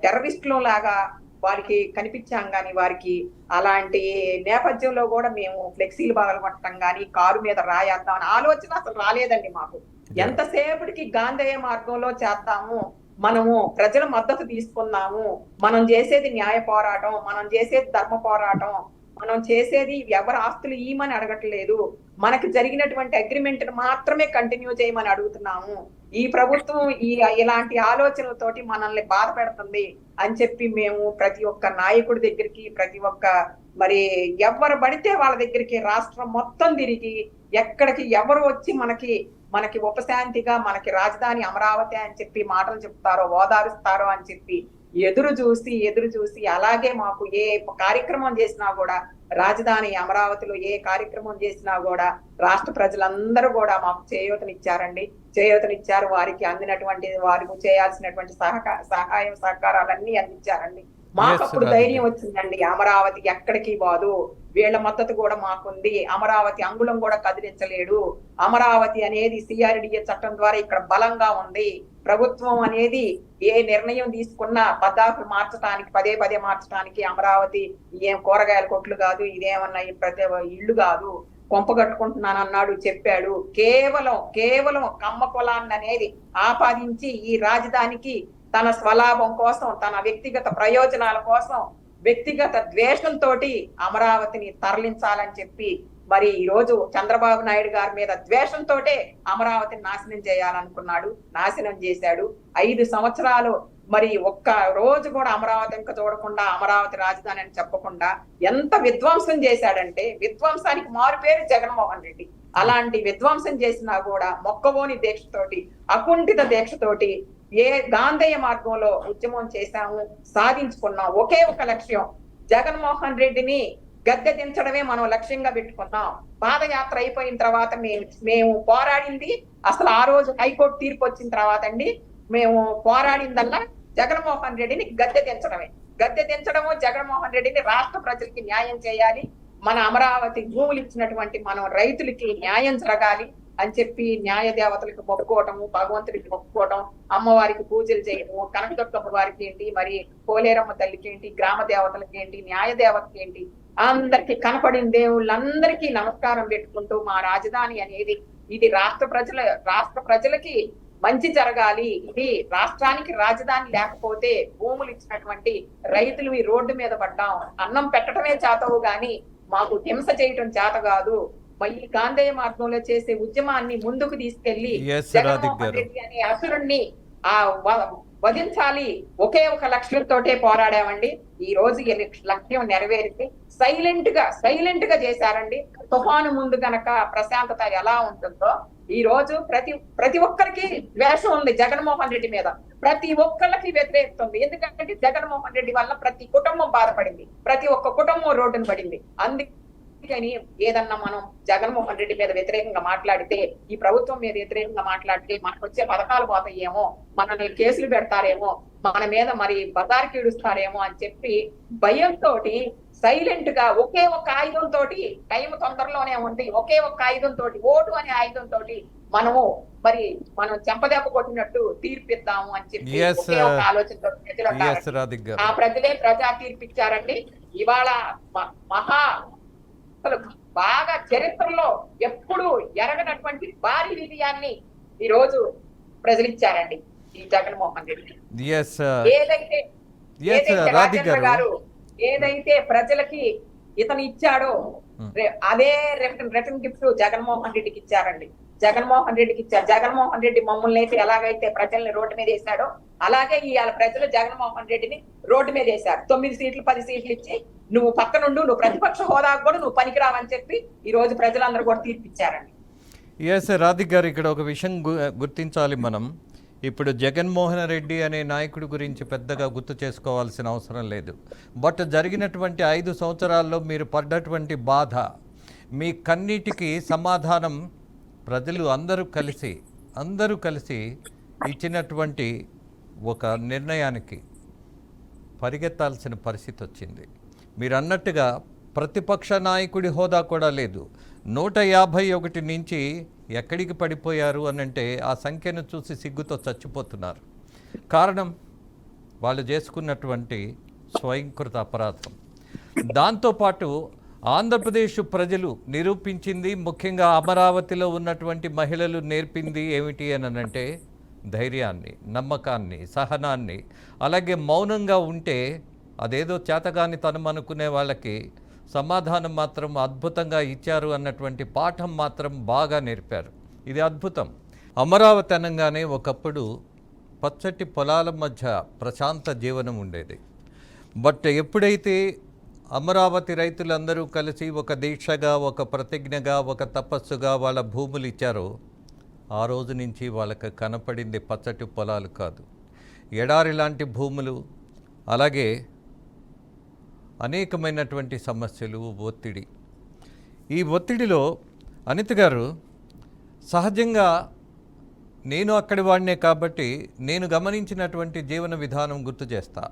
టెర్రరిస్టుల లాగా వారికి కనిపించాం కానీ వారికి అలాంటి నేపథ్యంలో కూడా మేము ఫ్లెక్సీలు పగలగొట్టడం కానీ కారు మీద రాయేద్దాం అని ఆలోచన అసలు రాలేదండి మాకు. ఎంతసేపటికి గాంధేయ మార్గంలో చేద్దాము, మనము ప్రజల మద్దతు తీసుకున్నాము, మనం చేసేది న్యాయ పోరాటం, మనం చేసేది ధర్మ పోరాటం, మనం చేసేది ఎవరి ఆస్తులు ఇవ్వమని అడగట్లేదు, మనకి జరిగినటువంటి అగ్రిమెంట్ మాత్రమే కంటిన్యూ చేయమని అడుగుతున్నాము. ఈ ప్రభుత్వం ఇలాంటి ఆలోచనలతోటి మనల్ని బాధ పెడుతుంది అని చెప్పి మేము ప్రతి ఒక్క నాయకుడి దగ్గరికి, ప్రతి ఒక్క మరి ఎవరు పడితే వాళ్ళ దగ్గరికి రాష్ట్రం మొత్తం తిరిగి ఎక్కడికి ఎవరు వచ్చి మనకి ఉపశాంతిగా మనకి రాజధాని అమరావతి అని చెప్పి మాటలు చెప్తారో, ఓదారుస్తారో అని చెప్పి ఎదురు చూసి అలాగే మాకు ఏ కార్యక్రమం చేసినా కూడా, రాజధాని అమరావతిలో ఏ కార్యక్రమం చేసినా కూడా రాష్ట్ర ప్రజలందరూ కూడా మాకు చేయూతనిచ్చారు. వారికి అందినటువంటి వారికి చేయాల్సినటువంటి సహాయం సహకారాలన్నీ అందించారండి. మాకు అప్పుడు ధైర్యం వచ్చిందండి, అమరావతి ఎక్కడికి పోదు, వీళ్ళ మద్దతు కూడా మాకుంది, అమరావతి అంగుళం కూడా కదిలించలేడు, అమరావతి అనేది సిఆర్డిఏ చట్టం ద్వారా ఇక్కడ బలంగా ఉంది, ప్రభుత్వం అనేది ఏ నిర్ణయం తీసుకున్నా పదార్థాలు మార్చడానికి పదే మార్చడానికి అమరావతి ఏం కూరగాయల కొట్లు కాదు, ఇదేమన్నా ప్రతి ఇల్లు కాదు, కొంప కట్టుకుంటున్నానన్నాడు, చెప్పాడు. కేవలం కమ్మ కులాన్ని అనేది ఆపాదించి ఈ రాజధానికి తన స్వలాభం కోసం, తన వ్యక్తిగత ప్రయోజనాల కోసం, వ్యక్తిగత ద్వేషంతో అమరావతిని తరలించాలని చెప్పి మరి ఈ రోజు చంద్రబాబు నాయుడు గారి మీద ద్వేషంతో అమరావతిని నాశనం చేయాలనుకున్నాడు, నాశనం చేశాడు. 5 సంవత్సరాలు మరి ఒక్క రోజు కూడా అమరావతి ఇంకా చూడకుండా, అమరావతి రాజధాని అని చెప్పకుండా ఎంత విధ్వంసం చేశాడంటే, విధ్వంసానికి మారు పేరు జగన్మోహన్ రెడ్డి. అలాంటి విధ్వంసం చేసినా కూడా మొక్కవోని దీక్షతోటి, అకుంఠిత దీక్షతోటి గాంధేయ మార్గంలో ఉద్యమం చేశాము, సాధించుకున్నాం. ఒకే ఒక లక్ష్యం, జగన్మోహన్ రెడ్డిని గద్దె దించడమే మనం లక్ష్యంగా పెట్టుకున్నాం. పాదయాత్ర అయిపోయిన తర్వాత మేము పోరాడింది అసలు ఆ రోజు హైకోర్టు తీర్పు వచ్చిన తర్వాత అండి, మేము పోరాడిందల్లా జగన్మోహన్ రెడ్డిని గద్దె దించడము, జగన్మోహన్ రెడ్డిని రాష్ట్ర ప్రజలకి న్యాయం చేయాలి, మన అమరావతి భూములు ఇచ్చినటువంటి మనం రైతులకి న్యాయం జరగాలి అని చెప్పి న్యాయ దేవతలకు మొక్కుకోవటము, భగవంతుడికి మొక్కుకోవటం, అమ్మవారికి పూజలు చేయటము, కనకదుర్గమ్మ వారికి ఏంటి, మరి పోలేరమ్మ తల్లికి ఏంటి, గ్రామ దేవతలకి ఏంటి, న్యాయ దేవతకి ఏంటి, అందరికి కనపడిన దేవుళ్ళందరికీ నమస్కారం పెట్టుకుంటూ మా రాజధాని అనేది ఇది రాష్ట్ర ప్రజలకి మంచి జరగాలి. ఇది రాష్ట్రానికి రాజధాని లేకపోతే భూములు ఇచ్చినటువంటి రైతులు ఈ రోడ్డు మీద పడ్డాం. అన్నం పెట్టడమే చేతవు గాని మాకు హింస చేయటం చేత కాదు. ఈ గాంధేయ మార్గంలో చేసే ఉద్యమాన్ని ముందుకు తీసుకెళ్లి జగన్మోహన్ రెడ్డి అనే అసురుణ్ణి వధించాలి. ఒకే ఒక లక్ష్యంతోటే పోరాడామండి. ఈ రోజు లక్ష్యం నెరవేరింది. సైలెంట్ గా చేశారండి. తుఫాను ముందు గనక ప్రశాంతత ఎలా ఉంటుందో ఈ రోజు ప్రతి ఒక్కరికి ద్వేషం ఉంది జగన్మోహన్ రెడ్డి మీద. ప్రతి ఒక్కళ్ళకి వ్యతిరేకత ఉంది. ఎందుకంటే జగన్మోహన్ రెడ్డి వల్ల ప్రతి కుటుంబం బాధపడింది, ప్రతి ఒక్క కుటుంబం రోడ్డున పడింది. అందుకని ఏదన్నా మనం జగన్మోహన్ రెడ్డి మీద వ్యతిరేకంగా మాట్లాడితే, ఈ ప్రభుత్వం మీద వ్యతిరేకంగా మాట్లాడితే మనకు వచ్చే పథకాలు పోతాయేమో, మనల్ని కేసులు పెడతారేమో, మన మీద మరి బజార్కి ఇడుస్తారేమో అని చెప్పి భయంతో సైలెంట్ గా ఒకే ఒక్క ఆయుధంతో, టైం తొందరలోనే ఉంది, ఒకే ఒక్క ఆయుధంతో, ఓటు అనే ఆయుధంతో మనం చెంపదెబ్బ కొట్టినట్టు తీర్పిద్దాము అని చెప్పి ఒకే ఒక ఆలోచనతో ప్రజలు ఆ ప్రజలే ప్రజా తీర్పిచ్చారండి. ఇవాళ అసలు బాగా చరిత్రలో ఎప్పుడు ఎరగనటువంటి భారీ విజయాన్ని ఈ రోజు ప్రజలు ఇచ్చారండి ఈ జగన్మోహన్ రెడ్డి. రాజేంద్ర గారు ఏదైతే ప్రజలకి ఇతను ఇచ్చాడో అదే రిటర్న్ గిఫ్ట్ జగన్మోహన్ రెడ్డికి ఇచ్చారండి. జగన్మోహన్ రెడ్డికి ఇచ్చారు. జగన్మోహన్ రెడ్డి మమ్మల్ని అయితే ఎలాగైతే ప్రజల్ని రోడ్డు మీద వేశాడో అలాగే ఇవాళ ప్రజలు జగన్మోహన్ రెడ్డిని రోడ్డు మీద వేశారు. 9 సీట్లు 10 సీట్లు ఇచ్చి నువ్వు పక్కనుండు, నువ్వు ప్రతిపక్ష హోదాకు కూడా నువ్వు పనికిరావని చెప్పి ఈ రోజు ప్రజలందరూ కూడా తీర్పిచ్చారండి. రాధిక్ గారు, ఇక్కడ ఒక విషయం గుర్తించాలి మనం. ఇప్పుడు జగన్మోహన్ రెడ్డి అనే నాయకుడి గురించి పెద్దగా గుర్తు చేసుకోవాల్సిన అవసరం లేదు. బట్ జరిగినటువంటి 5 సంవత్సరాల్లో మీరు పడ్డటువంటి బాధ, మీ కన్నిటికి సమాధానం ప్రజలు అందరూ కలిసి ఇచ్చినటువంటి ఒక నిర్ణయానికి పరిగెత్తాల్సిన పరిస్థితి వచ్చింది. మీరు అన్నట్టుగా ప్రతిపక్ష నాయకుడి హోదా కూడా లేదు. 151 నుంచి ఎక్కడికి పడిపోయారు అనంటే ఆ సంఖ్యను చూసి సిగ్గుతో చచ్చిపోతున్నారు. కారణం వాళ్ళు చేసుకున్నటువంటి స్వయంకృత అపరాధం. దాంతోపాటు ఆంధ్రప్రదేశ్ ప్రజలు నిరూపించింది, ముఖ్యంగా అమరావతిలో ఉన్నటువంటి మహిళలు నేర్పింది ఏమిటి అనంటే ధైర్యాన్ని, నమ్మకాన్ని, సహనాన్ని. అలాగే మౌనంగా ఉంటే అదేదో చేతగాని తనం అనుకునే వాళ్ళకి సమాధానం మాత్రం అద్భుతంగా ఇచ్చారు అన్నటువంటి పాఠం మాత్రం బాగా నేర్పారు. ఇది అద్భుతం. అమరావతి అనగానే ఒకప్పుడు పచ్చటి పొలాల మధ్య ప్రశాంత జీవనం ఉండేది. బట్ ఎప్పుడైతే అమరావతి రైతులందరూ కలిసి ఒక దీక్షగా, ఒక ప్రతిజ్ఞగా, ఒక తపస్సుగా వాళ్ళ భూములు ఇచ్చారో ఆ రోజు నుంచి వాళ్ళకి కనపడింది పచ్చటి పొలాలు కాదు, ఎడారి లాంటి భూములు. అలాగే అనేకమైనటువంటి సమస్యలు, ఒత్తిడి. ఈ ఒత్తిడిలో అనిత గారు, సహజంగా నేను అక్కడి వాడినే కాబట్టి నేను గమనించినటువంటి జీవన విధానం గుర్తు చేస్తా.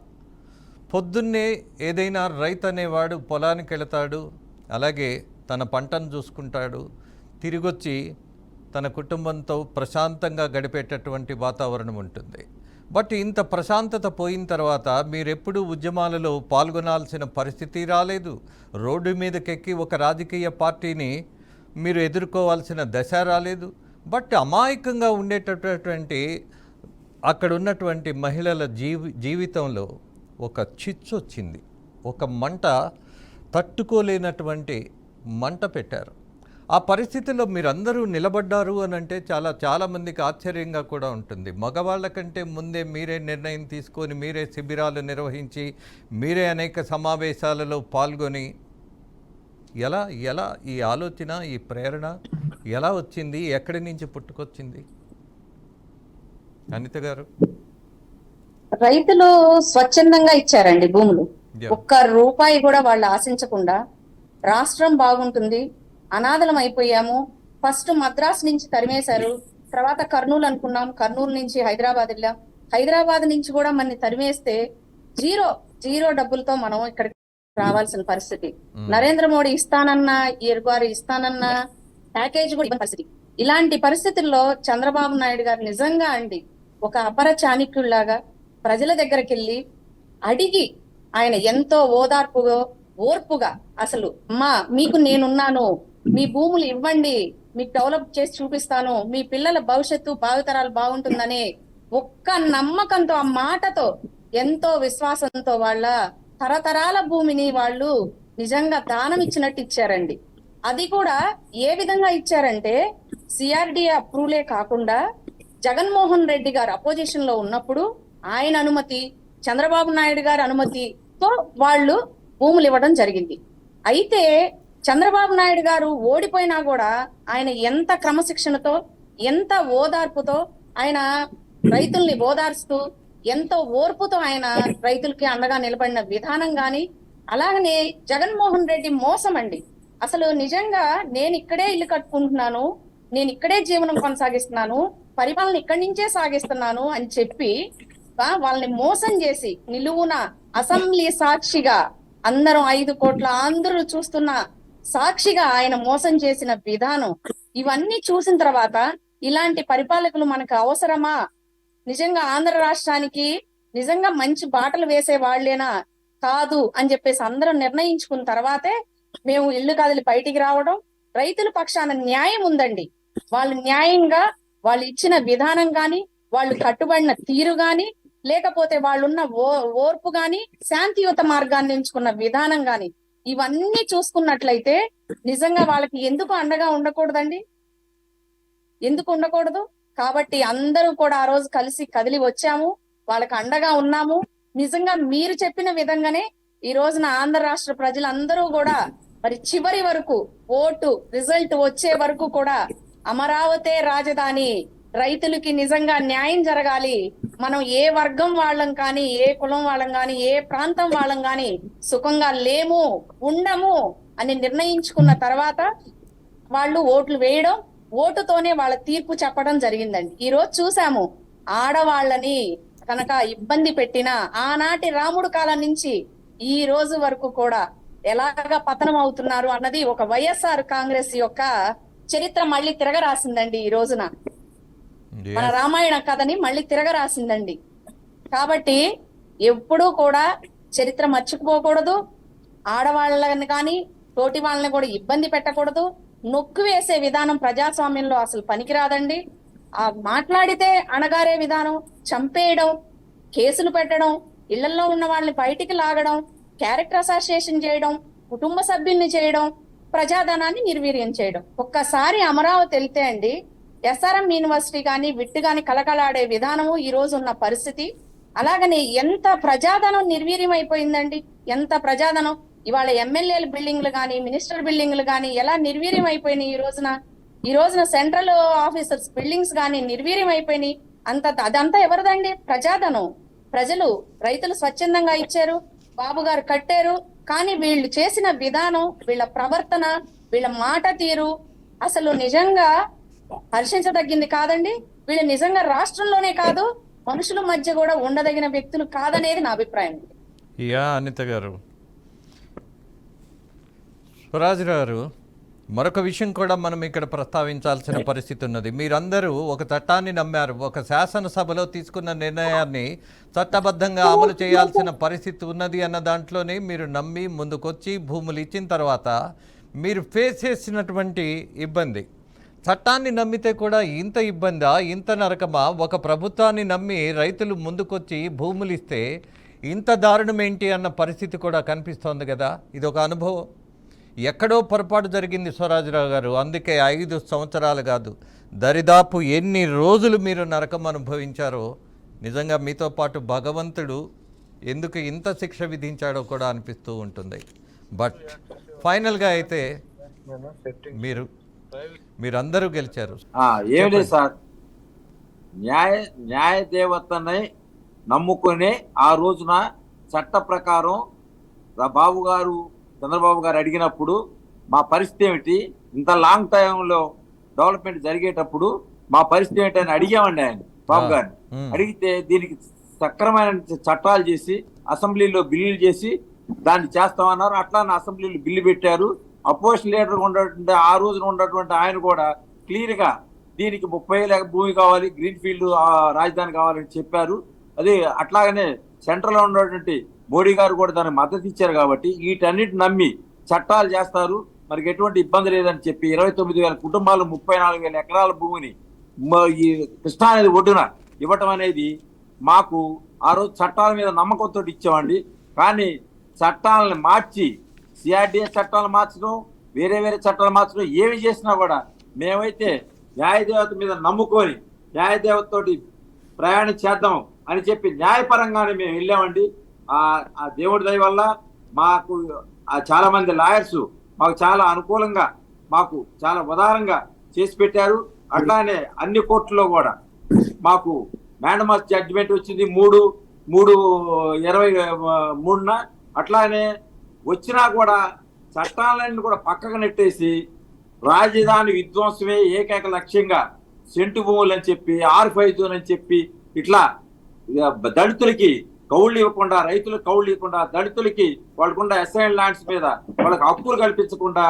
పొద్దున్నే ఏదైనా రైతు అనేవాడు పొలానికి వెళతాడు, అలాగే తన పంటను చూసుకుంటాడు, తిరిగొచ్చి తన కుటుంబంతో ప్రశాంతంగా గడిపేటటువంటి వాతావరణం ఉంటుంది. బట్ ఇంత ప్రశాంతత పోయిన తర్వాత మీరెప్పుడూ ఉద్యమాలలో పాల్గొనాల్సిన పరిస్థితి రాలేదు. రోడ్డు మీదకెక్కి ఒక రాజకీయ పార్టీని మీరు ఎదుర్కోవాల్సిన దశ రాలేదు. బట్ అమాయకంగా ఉండేటటువంటి అక్కడ ఉన్నటువంటి మహిళల జీవితంలో ఒక చిచ్చు వచ్చింది, ఒక మంట, తట్టుకోలేనటువంటి మంట పెట్టారు. ఆ పరిస్థితిలో మీరందరూ నిలబడ్డారు అని అంటే చాలామందికి ఆశ్చర్యంగా కూడా ఉంటుంది. మగవాళ్ళ కంటే ముందే మీరే నిర్ణయం తీసుకొని, మీరే శిబిరాలు నిర్వహించి, మీరే అనేక సమావేశాలలో పాల్గొని, ఎలా ఈ ఆలోచన, ఈ ప్రేరణ ఎలా వచ్చింది, ఎక్కడి నుంచి పుట్టుకొచ్చింది అనిత గారు? రైతులు స్వచ్ఛందంగా ఇచ్చారండి భూములు. ఒక్క రూపాయి కూడా వాళ్ళు ఆశించకుండా, రాష్ట్రం బాగుంటుంది, అనాథలం అయిపోయాము, ఫస్ట్ మద్రాస్ నుంచి తరిమేశారు, తర్వాత కర్నూలు అనుకున్నాం, కర్నూలు నుంచి హైదరాబాద్ వెళ్ళాం, హైదరాబాద్ నుంచి కూడా మనని తరిమేస్తే జీరో డబ్బులతో మనం ఇక్కడికి రావాల్సిన పరిస్థితి. నరేంద్ర మోడీ ఇస్తానన్న ప్యాకేజ్ కూడా ఇవ్వని పరిస్థితి. ఇలాంటి పరిస్థితుల్లో చంద్రబాబు నాయుడు గారు నిజంగా అండి ఒక అపర చాణక్యుల్లాగా ప్రజల దగ్గరికి వెళ్ళి అడిగి, ఆయన ఎంతో ఓర్పుగా అసలు అమ్మా మీకు నేనున్నాను, మీ భూములు ఇవ్వండి, మీకు డెవలప్ చేసి చూపిస్తాను, మీ పిల్లల భవిష్యత్తు భావితరాలు బాగుంటుందనే ఒక్క నమ్మకంతో, ఆ మాటతో, ఎంతో విశ్వాసంతో వాళ్ళ తరతరాల భూమిని వాళ్ళు నిజంగా దానం ఇచ్చినట్టు ఇచ్చారండి. అది కూడా ఏ విధంగా ఇచ్చారంటే సిఆర్డిఏ అప్రూవలే కాకుండా జగన్మోహన్ రెడ్డి గారు అపోజిషన్ లో ఉన్నప్పుడు ఆయన అనుమతి, చంద్రబాబు నాయుడు గారి అనుమతితో వాళ్ళు భూములు ఇవ్వడం జరిగింది. అయితే చంద్రబాబు నాయుడు గారు ఓడిపోయినా కూడా ఆయన ఎంత క్రమశిక్షణతో, ఎంత ఓదార్పుతో ఆయన రైతుల్ని ఓదార్స్తూ, ఎంతో ఓర్పుతో ఆయన రైతులకి అండగా నిలబడిన విధానం గాని, అలాగనే జగన్మోహన్ రెడ్డి మోసం అండి. అసలు నిజంగా నేను ఇక్కడే ఇల్లు కట్టుకుంటున్నాను, నేను ఇక్కడే జీవనం కొనసాగిస్తున్నాను, పరిపాలన ఇక్కడి నుంచే సాగిస్తున్నాను అని చెప్పి వాళ్ళని మోసం చేసి నిలువున అసెంబ్లీ సాక్షిగా అందరం 5 కోట్ల ఆంధ్రులు చూస్తున్న సాక్షిగా ఆయన మోసం చేసిన విధానం, ఇవన్నీ చూసిన తర్వాత ఇలాంటి పరిపాలకులు మనకు అవసరమా? నిజంగా ఆంధ్ర రాష్ట్రానికి నిజంగా మంచి బాటలు వేసే వాళ్ళేనా కాదు అని చెప్పేసి అందరం నిర్ణయించుకున్న తర్వాతే మేము ఇల్లు కదిలి బయటికి రావడం. రైతుల పక్షాన న్యాయం ఉందండి. వాళ్ళు న్యాయంగా వాళ్ళు ఇచ్చిన విధానం గాని, వాళ్ళు కట్టుబడిన తీరు గాని, లేకపోతే వాళ్ళున్న ఓర్పు గాని, శాంతియుత మార్గాన్ని ఎంచుకున్న విధానం గాని, ఇవన్నీ చూసుకున్నట్లయితే నిజంగా వాళ్ళకి ఎందుకు అండగా ఉండకూడదండి? ఎందుకు ఉండకూడదు? కాబట్టి అందరూ కూడా ఆ రోజు కలిసి కదిలి వచ్చాము, వాళ్ళకి అండగా ఉన్నాము. నిజంగా మీరు చెప్పిన విధంగానే ఈ రోజున ఆంధ్ర రాష్ట్ర ప్రజలందరూ కూడా మరి చివరి వరకు ఓటు రిజల్ట్ వచ్చే వరకు కూడా అమరావతి రాజధాని, రైతులకి నిజంగా న్యాయం జరగాలి, మనం ఏ వర్గం వాళ్ళం కానీ, ఏ కులం వాళ్ళం కానీ, ఏ ప్రాంతం వాళ్ళం కానీ సుఖంగా లేము, ఉండము అని నిర్ణయించుకున్న తర్వాత వాళ్ళు ఓట్లు వేయడం, ఓటుతోనే వాళ్ళ తీర్పు చెప్పడం జరిగిందండి. ఈ రోజు చూసాము, ఆడవాళ్ళని కనుక ఇబ్బంది పెట్టిన ఆనాటి రాముడు కాలం నుంచి ఈ రోజు వరకు కూడా ఎలాగా పతనం అవుతున్నారు అన్నది ఒక వైఎస్ఆర్ కాంగ్రెస్ యొక్క చరిత్ర మళ్ళీ తిరగరాసిందండి. ఈ రోజున మన రామాయణ కథని మళ్ళీ తిరగరాసిందండి. కాబట్టి ఎప్పుడూ కూడా చరిత్ర మర్చిపోకూడదు, ఆడవాళ్ళని కానీ తోటి వాళ్ళని కూడా ఇబ్బంది పెట్టకూడదు, నొక్కు వేసే విధానం ప్రజాస్వామ్యంలో అసలు పనికిరాదండి. ఆ మాట్లాడితే అణగారే విధానం, చంపేయడం, కేసులు పెట్టడం, ఇళ్లలో ఉన్న వాళ్ళని బయటికి లాగడం, క్యారెక్టర్ అసోసియేషన్ చేయడం, కుటుంబ సభ్యుల్ని చేయడం, ప్రజాధనాన్ని నిర్వీర్యం చేయడం. ఒక్కసారి అమరావతి వెళ్తే అండి, ఎస్ఆర్ఎం యూనివర్సిటీ కానీ విట్టు కానీ కలకలాడే విధానము ఈ రోజు ఉన్న పరిస్థితి. అలాగనే ఎంత ప్రజాధనం నిర్వీర్యం అయిపోయిందండి, ఎంత ప్రజాధనం. ఇవాళ ఎమ్మెల్యేల బిల్డింగ్లు కానీ, మినిస్టర్ బిల్డింగ్లు కానీ ఎలా నిర్వీర్యం అయిపోయినాయి ఈ రోజున సెంట్రల్ ఆఫీసర్స్ బిల్డింగ్స్ కానీ నిర్వీర్యం అయిపోయినాయి. అదంతా ఎవరిదండి? ప్రజాధనం. ప్రజలు, రైతులు స్వచ్ఛందంగా ఇచ్చారు, బాబు గారు కట్టారు. కానీ వీళ్ళు చేసిన విధానం, వీళ్ళ ప్రవర్తన, వీళ్ళ మాట తీరు అసలు నిజంగా హర్షించదగ్గింది కాదండి. వీళ్ళు నిజంగా రాష్ట్రంలోనే కాదు, మనుషుల మధ్య కూడా ఉండదగిన వ్యక్తులు కాదనేది నా అభిప్రాయం. అనిత గారు, స్వరాజ్రావు గారు, మరొక విషయం కూడా మనం ఇక్కడ ప్రస్తావించాల్సిన పరిస్థితి ఉన్నది. మీరందరూ ఒక చట్టాన్ని నమ్మారు, ఒక శాసనసభలో తీసుకున్న నిర్ణయాన్ని చట్టబద్ధంగా అమలు చేయాల్సిన పరిస్థితి ఉన్నది అన్న దాంట్లోనే మీరు నమ్మి ముందుకొచ్చి భూములు ఇచ్చిన తర్వాత మీరు ఫేస్ చేసినటువంటి ఇబ్బంది, చట్టాన్ని నమ్మితే కూడా ఇంత ఇబ్బందా, ఇంత నరకమా? ఒక ప్రభుత్వాన్ని నమ్మి రైతులు ముందుకొచ్చి భూములు ఇస్తే ఇంత దారుణం ఏంటి అన్న పరిస్థితి కూడా కనిపిస్తోంది కదా. ఇది ఒక అనుభవం. ఎక్కడో పొరపాటు జరిగింది స్వరాజ్రావు గారు, అందుకే 5 సంవత్సరాలు కాదు, దరిదాపు ఎన్ని రోజులు మీరు నరకం అనుభవించారో. నిజంగా మీతో పాటు భగవంతుడు ఎందుకు ఇంత శిక్ష విధించాడో కూడా అనిపిస్తూ ఉంటుంది. బట్ ఫైనల్గా అయితే మీరందరూ గెలిచారు. ఏమిటి సార్, న్యాయ దేవతని నమ్ముకునే ఆ రోజున చట్ట ప్రకారం బాబు గారు, చంద్రబాబు గారు అడిగినప్పుడు మా పరిస్థితి ఏమిటి, ఇంత లాంగ్ టైంలో డెవలప్మెంట్ జరిగేటప్పుడు మా పరిస్థితి ఏమిటి అని అడిగామండి ఆయన బాబు గారిని. అడిగితే దీనికి సక్రమైన చట్టాలు చేసి అసెంబ్లీలో బిల్లులు చేసి దాన్ని చేస్తామన్నారు. అట్లా అసెంబ్లీలో బిల్లు పెట్టారు. అపోజిషన్ లీడర్ ఉన్నటువంటి ఆ రోజున ఉన్నటువంటి ఆయన కూడా క్లియర్ గా దీనికి 30,000 భూమి కావాలి, గ్రీన్ ఫీల్డ్ రాజధాని కావాలని చెప్పారు. అది అట్లాగనే సెంట్రల్ లో ఉన్నటువంటి మోడీ గారు కూడా దానికి మద్దతు ఇచ్చారు. కాబట్టి వీటన్నిటి నమ్మి చట్టాలు చేస్తారు, మనకి ఎటువంటి ఇబ్బంది లేదని చెప్పి 29,000 కుటుంబాలు 34,000 ఎకరాల భూమిని ఈ కృష్ణానది ఒడ్డున ఇవ్వటం అనేది మాకు ఆ రోజు చట్టాల మీద నమ్మకంతో ఇచ్చామండి. కానీ చట్టాలను మార్చి సిఆర్డిఎస్ చట్టాలు మార్చడం, వేరే వేరే చట్టాలు మార్చడం, ఏమి చేసినా కూడా మేమైతే న్యాయదేవత మీద నమ్ముకొని న్యాయదేవతతోటి ప్రయాణం చేద్దాం అని చెప్పి న్యాయపరంగానే మేము వెళ్ళామండి. ఆ దేవుడి దయ వల్ల మాకు చాలా మంది లాయర్స్ మాకు చాలా అనుకూలంగా, మాకు చాలా ఉదారంగా చేసి పెట్టారు. అట్లానే అన్ని కోర్టుల్లో కూడా మాకు మ్యాండమస్ జడ్జిమెంట్ వచ్చింది 3/23/23న. అట్లానే వచ్చినా కూడా చట్టాలన్నీ కూడా పక్కకు నెట్టేసి రాజధాని విధ్వంసమే ఏకైక లక్ష్యంగా సెంటు భూములు అని చెప్పి, R5 జోన్ అని చెప్పి, ఇట్లా దళితులకి కౌళ్ళు ఇవ్వకుండా, రైతులకు కౌళ్ళు ఇవ్వకుండా, దళితులకి వాళ్ళకుండా అసైన్ ల్యాండ్స్ మీద వాళ్ళకి హక్కులు కల్పించకుండా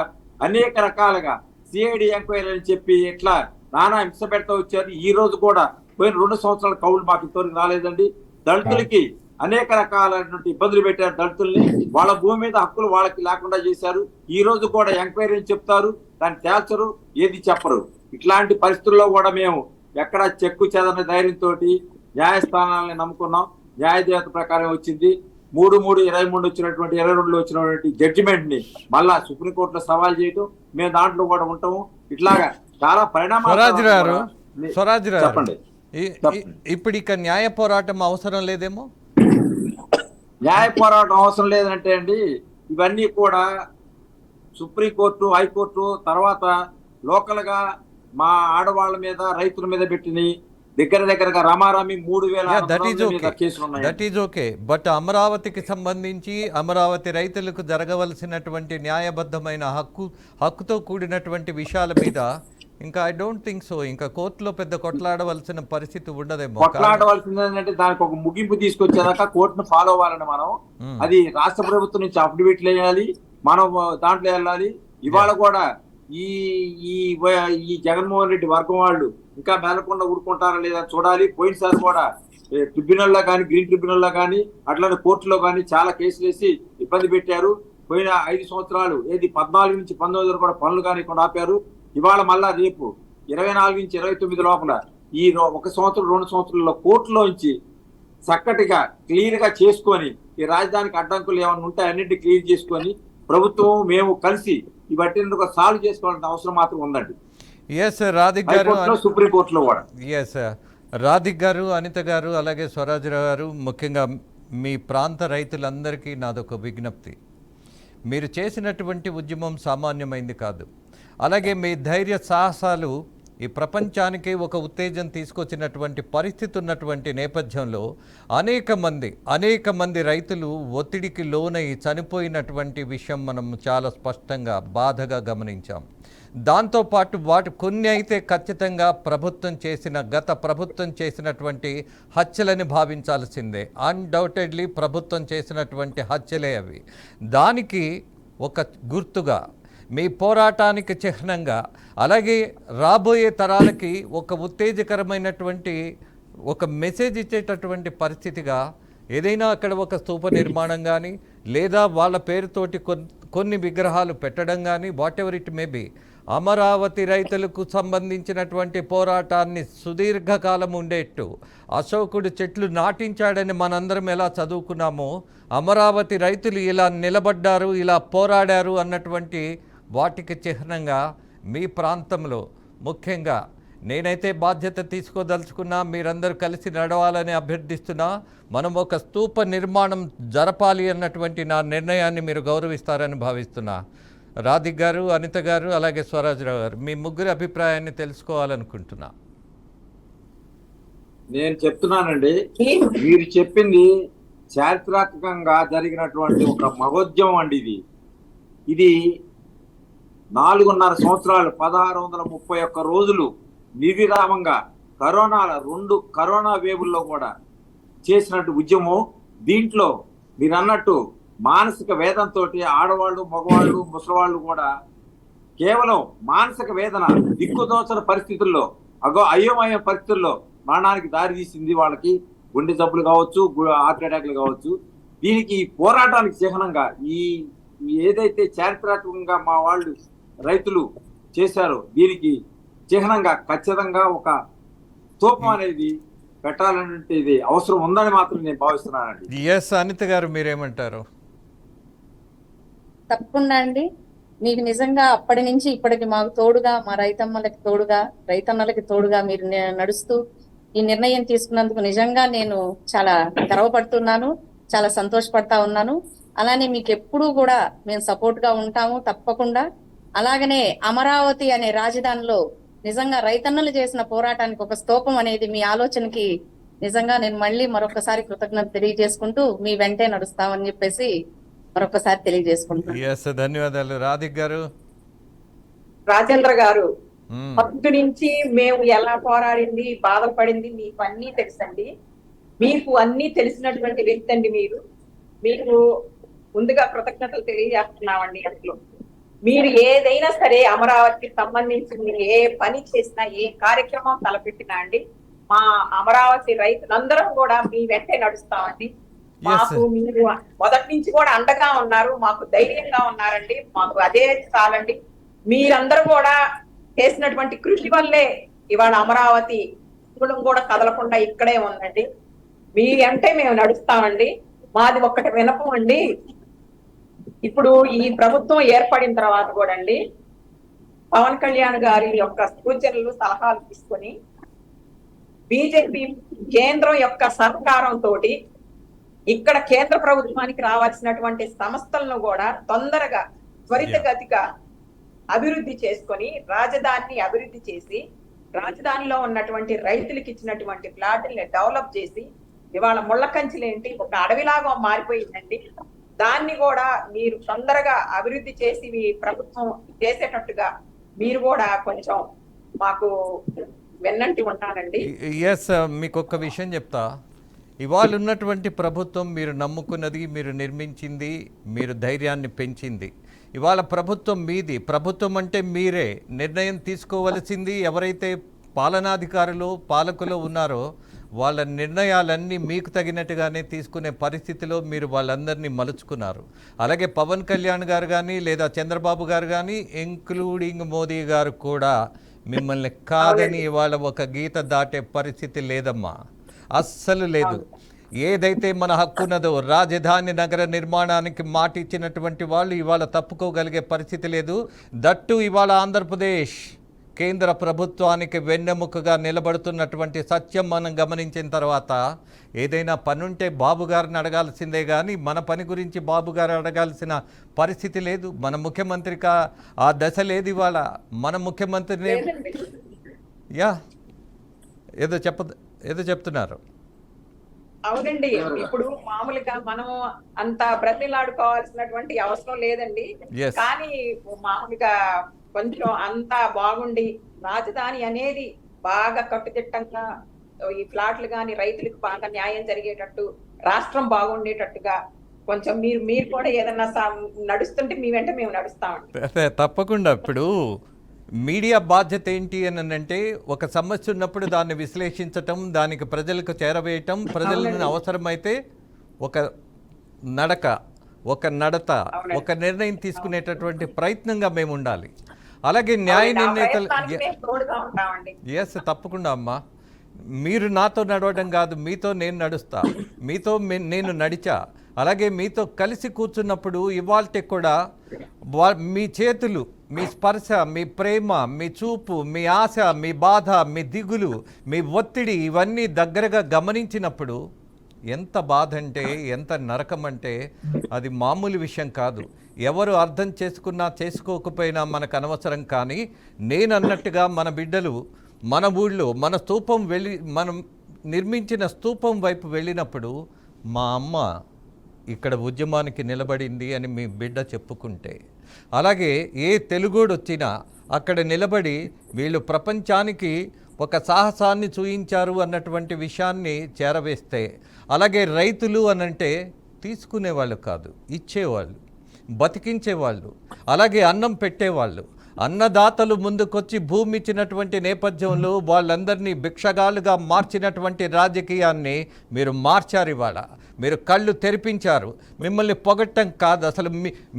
అనేక రకాలుగా సిఐడి ఎంక్వైరీ అని చెప్పి ఇట్లా నానా హింస పెడతా వచ్చారు. ఈ రోజు కూడా పోయిన 2 సంవత్సరాల కౌళ్ళు మాకు ఇంతవరకు రాలేదండి. దళితులకి అనేక రకాలైనటువంటి ఇబ్బందులు పెట్టారు. దళితుల్ని వాళ్ళ భూమి మీద హక్కులు వాళ్ళకి లేకుండా చేశారు. ఈ రోజు కూడా ఎంక్వైరీ అని చెప్తారు, దాన్ని తేల్చరు, ఏది చెప్పరు. ఇట్లాంటి పరిస్థితుల్లో కూడా మేము ఎక్కడ చెక్కు చెదరని ధైర్యంతో న్యాయస్థానాలని నమ్ముకున్నాం. న్యాయదేవత ప్రకారం వచ్చింది 3/3/23 వచ్చినటువంటి 22లో వచ్చినటువంటి జడ్జిమెంట్ ని మళ్ళా సుప్రీంకోర్టులో సవాల్ చేయటం, మేము దాంట్లో కూడా ఉంటాము. ఇట్లాగా చాలా పరిణామాలు. స్వరాజ్ గారు చెప్పండి. ఇప్పుడు ఇక న్యాయ పోరాటం అవసరం లేదేమో? న్యాయ పోరాటం అవసరం లేదంటే అండి, ఇవన్నీ కూడా సుప్రీంకోర్టు, హైకోర్టు, తర్వాత లోకల్ గా మా ఆడవాళ్ళ మీద, రైతుల మీద పెట్టిన దగ్గరగా రమారామి 3,000 కేసులు ఉన్నాయి. That is okay. బట్ అమరావతికి సంబంధించి అమరావతి రైతులకు జరగవలసినటువంటి న్యాయబద్ధమైన హక్కుతో కూడినటువంటి విషయాల మీద ఇంకా ఐ డోంట్ థింక్ సో ఇంకా కోర్టులో పెద్ద కొట్లాడవలసిన పరిస్థితి ఉండదేమో. కొట్లాడవలసింది ఏంటంటే దానికి ఒక ముగింపు తీసుకొచ్చేదాకా కోర్టును ఫాలో అవ్వాలని మనం, అది రాష్ట్ర ప్రభుత్వం నుంచి అఫిడవిట్లు వేయాలి, మనం దాంట్లో వెళ్ళాలి. ఇవాళ కూడా ఈ జగన్మోహన్ రెడ్డి వర్గం వాళ్ళు ఇంకా మేలకుండా ఊరుకుంటారా లేదా చూడాలి. పోయినసారి కూడా ట్రిబ్యునల్లో కానీ, గ్రీన్ ట్రిబ్యునల్లో కానీ, అట్లానే కోర్టులో కానీ చాలా కేసులు వేసి ఇబ్బంది పెట్టారు. పోయిన 5 సంవత్సరాలు 14 నుంచి 19 వరకు కూడా పనులు కానీ ఇక్కడ ఆపారు. ఇవాళ మళ్ళా రేపు 24 నుంచి 29 లోపల ఈ 1 సంవత్సరం 2 సంవత్సరాల్లో కోర్టులోంచి చక్కటిగా క్లియర్ గా చేసుకొని ఈ రాజధానికి అడ్డంకులు ఏమైనా ఉంటే అన్నింటినీ క్లియర్ చేసుకొని ప్రభుత్వం మేము కలిసి ఇవన్నీ సాల్వ్ చేసుకోవాల్సిన అవసరం మాత్రం ఉందండి. సుప్రీంకోర్టులో కూడా. రాధిక్ గారు, అనిత గారు, అలాగే స్వరాజ్రావు గారు, ముఖ్యంగా మీ ప్రాంత రైతులందరికీ నాదొక విజ్ఞప్తి. మీరు చేసినటువంటి ఉద్యమం సామాన్యమైంది కాదు. అలాగే మీ ధైర్య సాహసాలు ఈ ప్రపంచానికి ఒక ఉత్తేజం తీసుకొచ్చినటువంటి పరిస్థితి ఉన్నటువంటి నేపథ్యంలో అనేక మంది రైతులు ఒత్తిడికి లోనై చనిపోయినటువంటి విషయం మనం చాలా స్పష్టంగా బాధగా గమనించాం. దాంతోపాటు కొన్ని అయితే ఖచ్చితంగా గత ప్రభుత్వం చేసినటువంటి హత్యలని భావించాల్సిందే. అన్డౌటెడ్లీ ప్రభుత్వం చేసినటువంటి హత్యలే అవి. దానికి ఒక గుర్తుగా, మీ పోరాటానికి చిహ్నంగా, అలాగే రాబోయే తరాలకి ఒక ఉత్తేజకరమైనటువంటి ఒక మెసేజ్ ఇచ్చేటటువంటి పరిస్థితిగా ఏదైనా అక్కడ ఒక స్తూప నిర్మాణం కానీ, లేదా వాళ్ళ పేరుతోటి కొన్ని విగ్రహాలు పెట్టడం కానీ, what ever it may be, Amaravati రైతులకు సంబంధించినటువంటి పోరాటాన్ని సుదీర్ఘకాలం ఉండేట్టు అశోకుడు చెట్లు నాటించాడని మనందరం ఎలా చదువుకున్నామో, అమరావతి రైతులు ఇలా నిలబడ్డారు, ఇలా పోరాడారు అన్నటువంటి వాటికి చిహ్నంగా మీ ప్రాంతంలో ముఖ్యంగా నేనైతే బాధ్యత తీసుకోదలుచుకున్నా, మీరందరూ కలిసి నడవాలని అభ్యర్థిస్తున్నా. మనం ఒక స్తూప నిర్మాణం జరపాలి అన్నటువంటి నా నిర్ణయాన్ని మీరు గౌరవిస్తారని భావిస్తున్నా. రాధిక్ గారు, అనిత గారు, అలాగే స్వరాజ్రావు గారు, మీ ముగ్గురి అభిప్రాయాన్ని తెలుసుకోవాలనుకుంటున్నా. నేను చెప్తున్నానండి, మీరు చెప్పింది చారిత్రాత్మకంగా జరిగినటువంటి ఒక మహోద్యమం అండి. ఇది 4.5 సంవత్సరాలు 1631 రోజులు నిర్విరామంగా కరోనా వేవుల్లో కూడా చేసినట్టు ఉద్యమం. దీంట్లో మీరు అన్నట్టు మానసిక వేదనతో ఆడవాళ్ళు, మగవాళ్ళు, ముసలివాళ్ళు కూడా కేవలం మానసిక వేదన, దిక్కుదోచన పరిస్థితుల్లో, అయోమయ పరిస్థితుల్లో మరణానికి దారి తీసింది. వాళ్ళకి గుండె జబ్బులు కావచ్చు, హార్ట్ అటాక్లు కావచ్చు. దీనికి పోరాటానికి చిహ్నంగా ఈ ఏదైతే చారిత్రాత్మకంగా మా వాళ్ళు రైతులు చేశారో దీనికి చిహ్నంగా ఖచ్చితంగా ఒక స్తూపం అనేది పెట్టాలంటే ఇది అవసరం ఉందని మాత్రం నేను భావిస్తున్నానండి. ఎస్ అనిత గారు మీరేమంటారు? తప్పకుండా అండి. మీకు నిజంగా అప్పటి నుంచి ఇప్పటికి మాకు తోడుగా, మా రైతమ్మలకి తోడుగా, రైతన్నలకి తోడుగా మీరు నడుస్తూ ఈ నిర్ణయం తీసుకున్నందుకు నిజంగా నేను చాలా గర్వపడుతున్నాను, చాలా సంతోషపడతా ఉన్నాను. అలానే మీకు ఎప్పుడూ కూడా మేము సపోర్ట్ గా ఉంటాము తప్పకుండా. అలాగనే అమరావతి అనే రాజధానిలో నిజంగా రైతన్నలు చేసిన పోరాటానికి ఒక స్తూపం అనేది మీ ఆలోచనకి నిజంగా నేను మళ్ళీ మరొకసారి కృతజ్ఞత తెలియజేసుకుంటూ మీ వెంటే నడుస్తామని చెప్పేసి మరొకసారి తెలియజేసుకుంటున్నాను. ఎస్ ధన్యవాదాలు. రాధిక్ గారు. రాజేంద్ర గారు, ఫస్ట్ నుంచి మేము ఎలా పోరాడింది, బాధపడింది మీకు అన్నీ తెలుసండి. మీకు అన్నీ తెలిసినటువంటి వ్యక్తి అండి మీరు. మీకు ముందుగా కృతజ్ఞతలు తెలియజేస్తున్నామండి. అసలు మీరు ఏదైనా సరే అమరావతికి సంబంధించి మీరు ఏ పని చేసినా, ఏ కార్యక్రమం తలపెట్టినా అండి, మా అమరావతి రైతులందరం కూడా మీ వెంటే నడుస్తామండి. మాకు మీరు మొదటి నుంచి కూడా అండగా ఉన్నారు, మాకు ధైర్యంగా ఉన్నారండి. మాకు అదే చాలండి. మీరందరూ కూడా చేసినటువంటి కృషి వల్లే ఇవాళ అమరావతి కూడా కదలకుండా ఇక్కడే ఉందండి. మీ అంటే మేము నడుస్తామండి. మాది ఒక్కటి వినపం అండి. ఇప్పుడు ఈ ప్రభుత్వం ఏర్పడిన తర్వాత కూడా అండి, పవన్ కళ్యాణ్ గారి యొక్క సూచనలు సలహాలు తీసుకొని బీజేపీ కేంద్రం యొక్క సహకారంతో ఇక్కడ కేంద్ర ప్రభుత్వానికి రావాల్సినటువంటి సంస్థలను కూడా తొందరగా త్వరితగతిగా అభివృద్ధి చేసుకొని రాజధానిని అభివృద్ధి చేసి రాజధానిలో ఉన్నటువంటి రైతులకు ఇచ్చినటువంటి ప్లాట్లని డెవలప్ చేసి ఇవాళ ముళ్ళకంచెలేంటి ఒక అడవిలాగా మారిపోయిందండి. దాన్ని కూడా మీరు తొందరగా అభివృద్ధి చేసి మీ ప్రభుత్వం చేసేటట్టుగా మీరు కూడా కొంచెం మాకు వెన్నంటి ఉంటానండి. ఎస్ మీకు ఒక్క విషయం చెప్తా. ఇవాళ ఉన్నటువంటి ప్రభుత్వం మీరు నమ్ముకున్నది, మీరు నిర్మించింది, మీరు ధైర్యాన్ని పెంచింది. ఇవాళ ప్రభుత్వం మీది. ప్రభుత్వం అంటే మీరే. నిర్ణయం తీసుకోవలసింది ఎవరైతే పాలనాధికారులు పాలకులు ఉన్నారో వాళ్ళ నిర్ణయాలన్నీ మీకు తగినట్టుగానే తీసుకునే పరిస్థితిలో మీరు వాళ్ళందరినీ మలుచుకున్నారు. అలాగే పవన్ కళ్యాణ్ గారు కానీ లేదా చంద్రబాబు గారు కానీ ఇంక్లూడింగ్ మోదీ గారు కూడా మిమ్మల్ని కాదని ఇవాళ ఒక గీత దాటే పరిస్థితి లేదమ్మా, అస్సలు లేదు. ఏదైతే మన హక్కున్నదో రాజధాని నగర నిర్మాణానికి మాట ఇచ్చినటువంటి వాళ్ళు ఇవాళ తప్పుకోగలిగే పరిస్థితి లేదు. దట్టు ఇవాళ ఆంధ్రప్రదేశ్ కేంద్ర ప్రభుత్వానికి వెన్నెముకగా నిలబడుతున్నటువంటి సత్యం మనం గమనించిన తర్వాత ఏదైనా పనుంటే బాబు గారిని అడగాల్సిందే కానీ మన పని గురించి బాబు గారు అడగాల్సిన పరిస్థితి లేదు. మన ముఖ్యమంత్రికి ఆ దశ లేదు. ఇవాళ మన ముఖ్యమంత్రిని ఏదో చెప్తున్నారు. అవునండి, ఇప్పుడు మామూలుగా మనం అంత బ్రతిలాడుకోవాల్సినటువంటి అవసరం లేదండి. కానీ మామూలుగా కొంచెం అంతా బాగుండి రాజధాని అనేది బాగా కట్టుదిట్టంగా ఈ ప్లాట్లు గాని రైతులకు బాగా న్యాయం జరిగేటట్టు రాష్ట్రం బాగుండేటట్టుగా కొంచెం మీరు కూడా ఏదన్నా నడుస్తుంటే మీ వెంట మేము నడుస్తామండి. తప్పకుండా. ఇప్పుడు మీడియా బాధ్యత ఏంటి అని అంటే ఒక సమస్య ఉన్నప్పుడు దాన్ని విశ్లేషించటం, దానికి ప్రజలకు చేరవేయటం, ప్రజలను అవసరమైతే ఒక నడక, ఒక నడత, ఒక నిర్ణయం తీసుకునేటటువంటి ప్రయత్నంగా మేము ఉండాలి. అలాగే న్యాయ నిర్ణేతలు ఎస్ తప్పకుండా అమ్మా. మీరు నాతో నడవడం కాదు, మీతో నేను నడుస్తా, మీతో నేను నడిచా. అలాగే మీతో కలిసి కూర్చున్నప్పుడు ఇవాల్టి కూడా మీ చేతులు, మీ స్పర్శ, మీ ప్రేమ, మీ చూపు, మీ ఆశ, మీ బాధ, మీ దిగులు, మీ ఒత్తిడి ఇవన్నీ దగ్గరగా గమనించినప్పుడు ఎంత బాధ అంటే, ఎంత నరకం అంటే అది మామూలు విషయం కాదు. ఎవరు అర్థం చేసుకున్నా చేసుకోకపోయినా మనకు అనవసరం. కానీ నేను అన్నట్టుగా మన బిడ్డలు మన ఊళ్ళో మన స్తూపం మనం నిర్మించిన స్తూపం వైపు వెళ్ళినప్పుడు మా అమ్మ ఇక్కడ ఉద్యమానికి నిలబడింది అని మీ బిడ్డ చెప్పుకుంటే, అలాగే ఏ తెలుగోడు వచ్చినా అక్కడ నిలబడి వీళ్ళు ప్రపంచానికి ఒక సాహసాన్ని చూయించారు అన్నటువంటి విషయాన్ని చేరవేస్తే, అలాగే రైతులు అనంటే తీసుకునేవాళ్ళు కాదు, ఇచ్చేవాళ్ళు, బతికించేవాళ్ళు, అలాగే అన్నం పెట్టేవాళ్ళు, అన్నదాతలు ముందుకొచ్చి భూమి ఇచ్చినటువంటి నేపథ్యంలో వాళ్ళందరినీ భిక్షగాలుగా మార్చినటువంటి రాజకీయాన్ని మీరు మార్చారు. ఇవాళ మీరు కళ్ళు తెరిపించారు. మిమ్మల్ని పొగట్టం కాదు, అసలు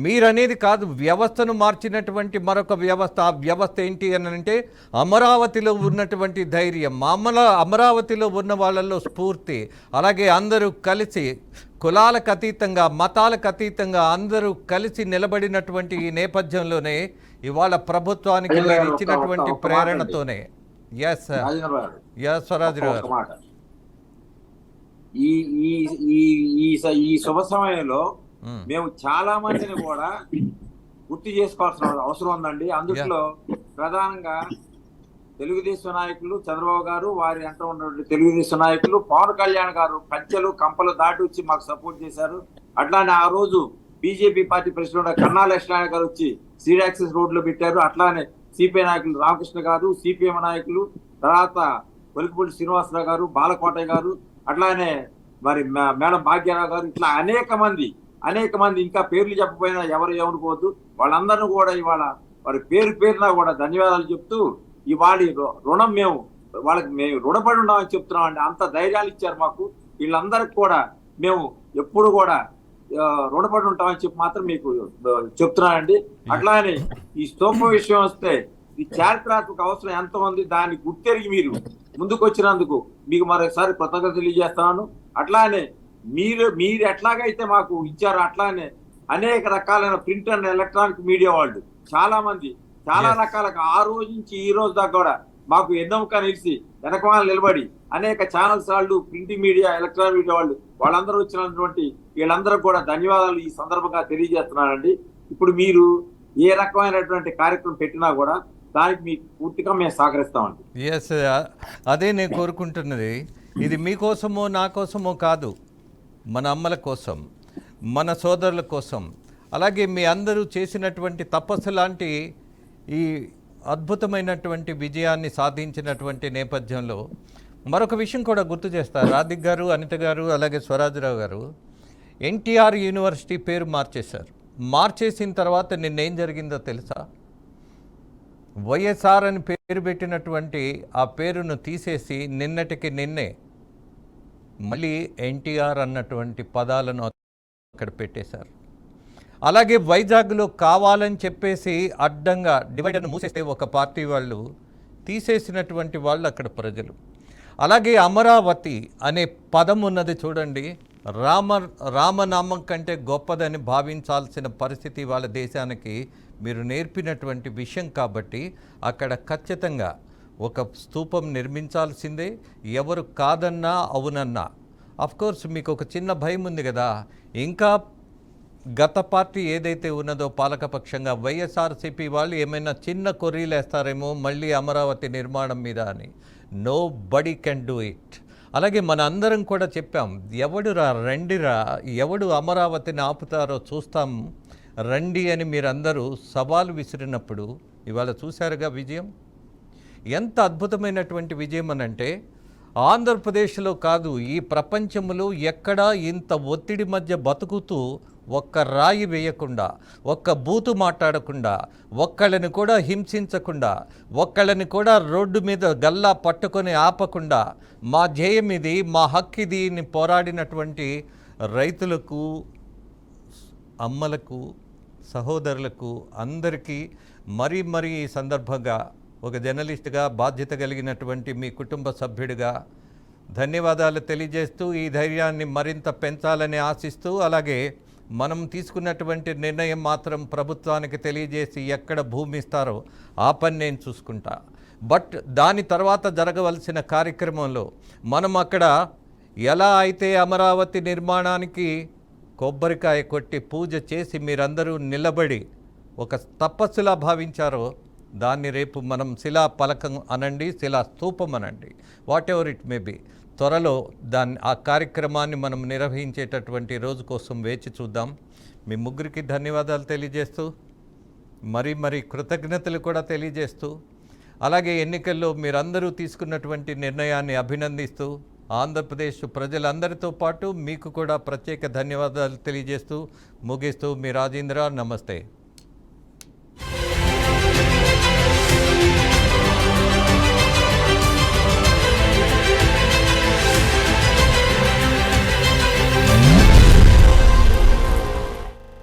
మీరనేది కాదు, వ్యవస్థను మార్చినటువంటి మరొక వ్యవస్థ. ఆ వ్యవస్థ ఏంటి అని అంటే అమరావతిలో ఉన్నటువంటి ధైర్యం, అమరావతిలో ఉన్న వాళ్ళల్లో స్ఫూర్తి, అలాగే అందరూ కలిసి కులాలకు అతీతంగా, మతాలకు అతీతంగా అందరూ కలిసి నిలబడినటువంటి ఈ నేపథ్యంలోనే ఇవాళ ప్రభుత్వానికి మీరు ఇచ్చినటువంటి ప్రేరణతోనే. ఎస్ స్వరాజ్రావు గారు, ఈ శుభ సమయంలో మేము చాలా మందిని కూడా గుర్తు చేసుకోవాల్సిన అవసరం ఉందండి. అందులో ప్రధానంగా తెలుగుదేశం నాయకులు చంద్రబాబు గారు, వారి అంటూ ఉన్నటువంటి తెలుగుదేశం నాయకులు పవన్ కళ్యాణ్ గారు కంచెలు కంపలు దాటి వచ్చి మాకు సపోర్ట్ చేశారు. అట్లానే ఆ రోజు బీజేపీ పార్టీ ప్రెసిడెంట్ కన్నా లక్ష్మణ గారు వచ్చి సీడ్ యాక్సెస్ రోడ్లు పెట్టారు. అట్లానే సిపిఐ నాయకులు రామకృష్ణ గారు, సిపిఎం నాయకులు, తర్వాత కొలికిపూడి శ్రీనివాసరావు గారు, బాలకోటయ్య గారు, అట్లానే మరి మేడం భాగ్యరావు గారు, ఇట్లా అనేక మంది ఇంకా పేర్లు చెప్పకపోయినా ఎవరు ఏమనుకోవద్దు. వాళ్ళందరినీ కూడా ఇవాళ వారి పేరున కూడా ధన్యవాదాలు చెప్తూ ఇవాళ రుణం మేము రుణపడి ఉన్నామని చెప్తున్నామండి. అంత ధైర్యాలు ఇచ్చారు మాకు. వీళ్ళందరికి కూడా మేము ఎప్పుడు కూడా రుణపడి ఉంటామని చెప్పి మాత్రం మీకు చెప్తున్నానండి. అట్లానే ఈ స్తూపం విషయం వస్తే ఈ చారిత్రాత్మక అవసరం ఎంత ఉంది, దాన్ని గుర్తెరిగి మీరు ముందుకు వచ్చినందుకు మీకు మరొకసారి కృతజ్ఞత తెలియజేస్తున్నాను. అట్లానే మీరు ఎట్లాగైతే మాకు ఇచ్చారో అట్లానే అనేక రకాలైన ప్రింట్ అండ్ ఎలక్ట్రానిక్ మీడియా వాళ్ళు చాలా రకాలుగా ఆ రోజు నుంచి ఈ రోజు దాకా కూడా మాకు ఎన్నోముక నిలిచి వెనకమాల నిలబడి అనేక ఛానల్స్ వాళ్ళు, ప్రింటింగ్ మీడియా, ఎలక్ట్రానిక్ మీడియా వాళ్ళందరూ వచ్చినటువంటి వీళ్ళందరూ కూడా ధన్యవాదాలు ఈ సందర్భంగా తెలియజేస్తున్నానండి. ఇప్పుడు మీరు ఏ రకమైనటువంటి కార్యక్రమం పెట్టినా కూడా దానికి మీకు పూర్తిగా మేము సహకరిస్తామండి. ఎస్, అదే నేను కోరుకుంటున్నది. ఇది మీకోసమో నా కోసమో కాదు, మన అమ్మల కోసం, మన సోదరుల కోసం, అలాగే మీ అందరూ చేసినటువంటి తపస్సు లాంటి ఈ అద్భుతమైనటువంటి విజయాన్ని సాధించినటువంటి నేపథ్యంలో మరొక విషయం కూడా గుర్తు చేస్తారు. రాధిక్ గారు, అనిత గారు, అలాగే స్వరాజ్రావు గారు ఎన్టీఆర్ యూనివర్సిటీ పేరు మార్చేశారు. మార్చేసిన తర్వాత నిన్నేం జరిగిందో తెలుసా? వైఎస్ఆర్ అని పేరు పెట్టినటువంటి ఆ పేరును తీసేసి నిన్నే మళ్ళీ ఎన్టీఆర్ అన్నటువంటి పదాలను అక్కడ పెట్టేశారు. అలాగే వైజాగ్లో కావాలని చెప్పేసి అడ్డంగా డివైడర్ను మూసేస్తే ఒక పార్టీ వాళ్ళు తీసేసినటువంటి వాళ్ళు అక్కడ ప్రజలు. అలాగే అమరావతి అనే పదం ఉన్నది చూడండి, రామనామం కంటే గొప్పదని భావించాల్సిన పరిస్థితి వాళ్ళ దేశానికి మీరు నేర్పినటువంటి విషయం. కాబట్టి అక్కడ ఖచ్చితంగా ఒక స్తూపం నిర్మించాల్సిందే, ఎవరు కాదన్నా అవునన్నా. అఫ్కోర్స్ మీకు ఒక చిన్న భయం ఉంది కదా, ఇంకా గత పార్టీ ఏదైతే ఉన్నదో పాలకపక్షంగా వైఎస్ఆర్సీపీ వాళ్ళు ఏమైనా చిన్న కొర్రీలు వేస్తారేమో మళ్ళీ అమరావతి నిర్మాణం మీద అని. Nobody can do it. అలాగే మన అందరం కూడా చెప్పాం, రండిరా, ఎవడు అమరావతిని ఆపుతారో చూస్తాం రండి అని మీరందరూ సవాలు విసిరినప్పుడు ఇవాళ చూశారుగా విజయం. ఎంత అద్భుతమైనటువంటి విజయం అనంటే ఆంధ్రప్రదేశ్లో కాదు, ఈ ప్రపంచంలో ఎక్కడా ఇంత ఒత్తిడి మధ్య బతుకుతూ ఒక్క రాయి వేయకుండా, ఒక్క బూతు మాట్లాడకుండా, ఒక్కళ్ళని కూడా హింసించకుండా, ఒక్కళ్ళని కూడా రోడ్డు మీద గల్లా పట్టుకొని ఆపకుండా మా ధ్యేయం ఇది, మా హక్కు ఇది అని పోరాడినటువంటి రైతులకు, అమ్మలకు, సహోదరులకు అందరికీ మరీ ఈ సందర్భంగా ఒక జర్నలిస్ట్గా బాధ్యత కలిగినటువంటి మీ కుటుంబ సభ్యుడిగా ధన్యవాదాలు తెలియజేస్తూ ఈ ధైర్యాన్ని మరింత పెంచాలని ఆశిస్తూ, అలాగే మనం తీసుకున్నటువంటి నిర్ణయం మాత్రం ప్రభుత్వానికి తెలియజేసి ఎక్కడ భూమి ఇస్తారో ఆ పని నేను చూసుకుంటా. బట్ దాని తర్వాత జరగవలసిన కార్యక్రమంలో మనం అక్కడ ఎలా అయితే అమరావతి నిర్మాణానికి కొబ్బరికాయ కొట్టి పూజ చేసి మీరందరూ నిలబడి ఒక తపస్సులా భావించారో దాన్ని రేపు మనం శిలా పలకం అనండి, శిలా స్తూపం అనండి, what ever it may be, త్వరలో ఆ కార్యక్రమాన్ని మనం నిర్వహించేటటువంటి రోజు కోసం వేచి చూద్దాం. మీ ముగ్గురికి ధన్యవాదాలు తెలియజేస్తూ, మరీ కృతజ్ఞతలు కూడా తెలియజేస్తూ, అలాగే ఎన్నికల్లో మీరందరూ తీసుకున్నటువంటి నిర్ణయాన్ని అభినందిస్తూ, ఆంధ్రప్రదేశ్ ప్రజలందరితో పాటు మీకు కూడా ప్రత్యేక ధన్యవాదాలు తెలియజేస్తూ ముగిస్తూ మీ రాజేంద్ర. నమస్తే.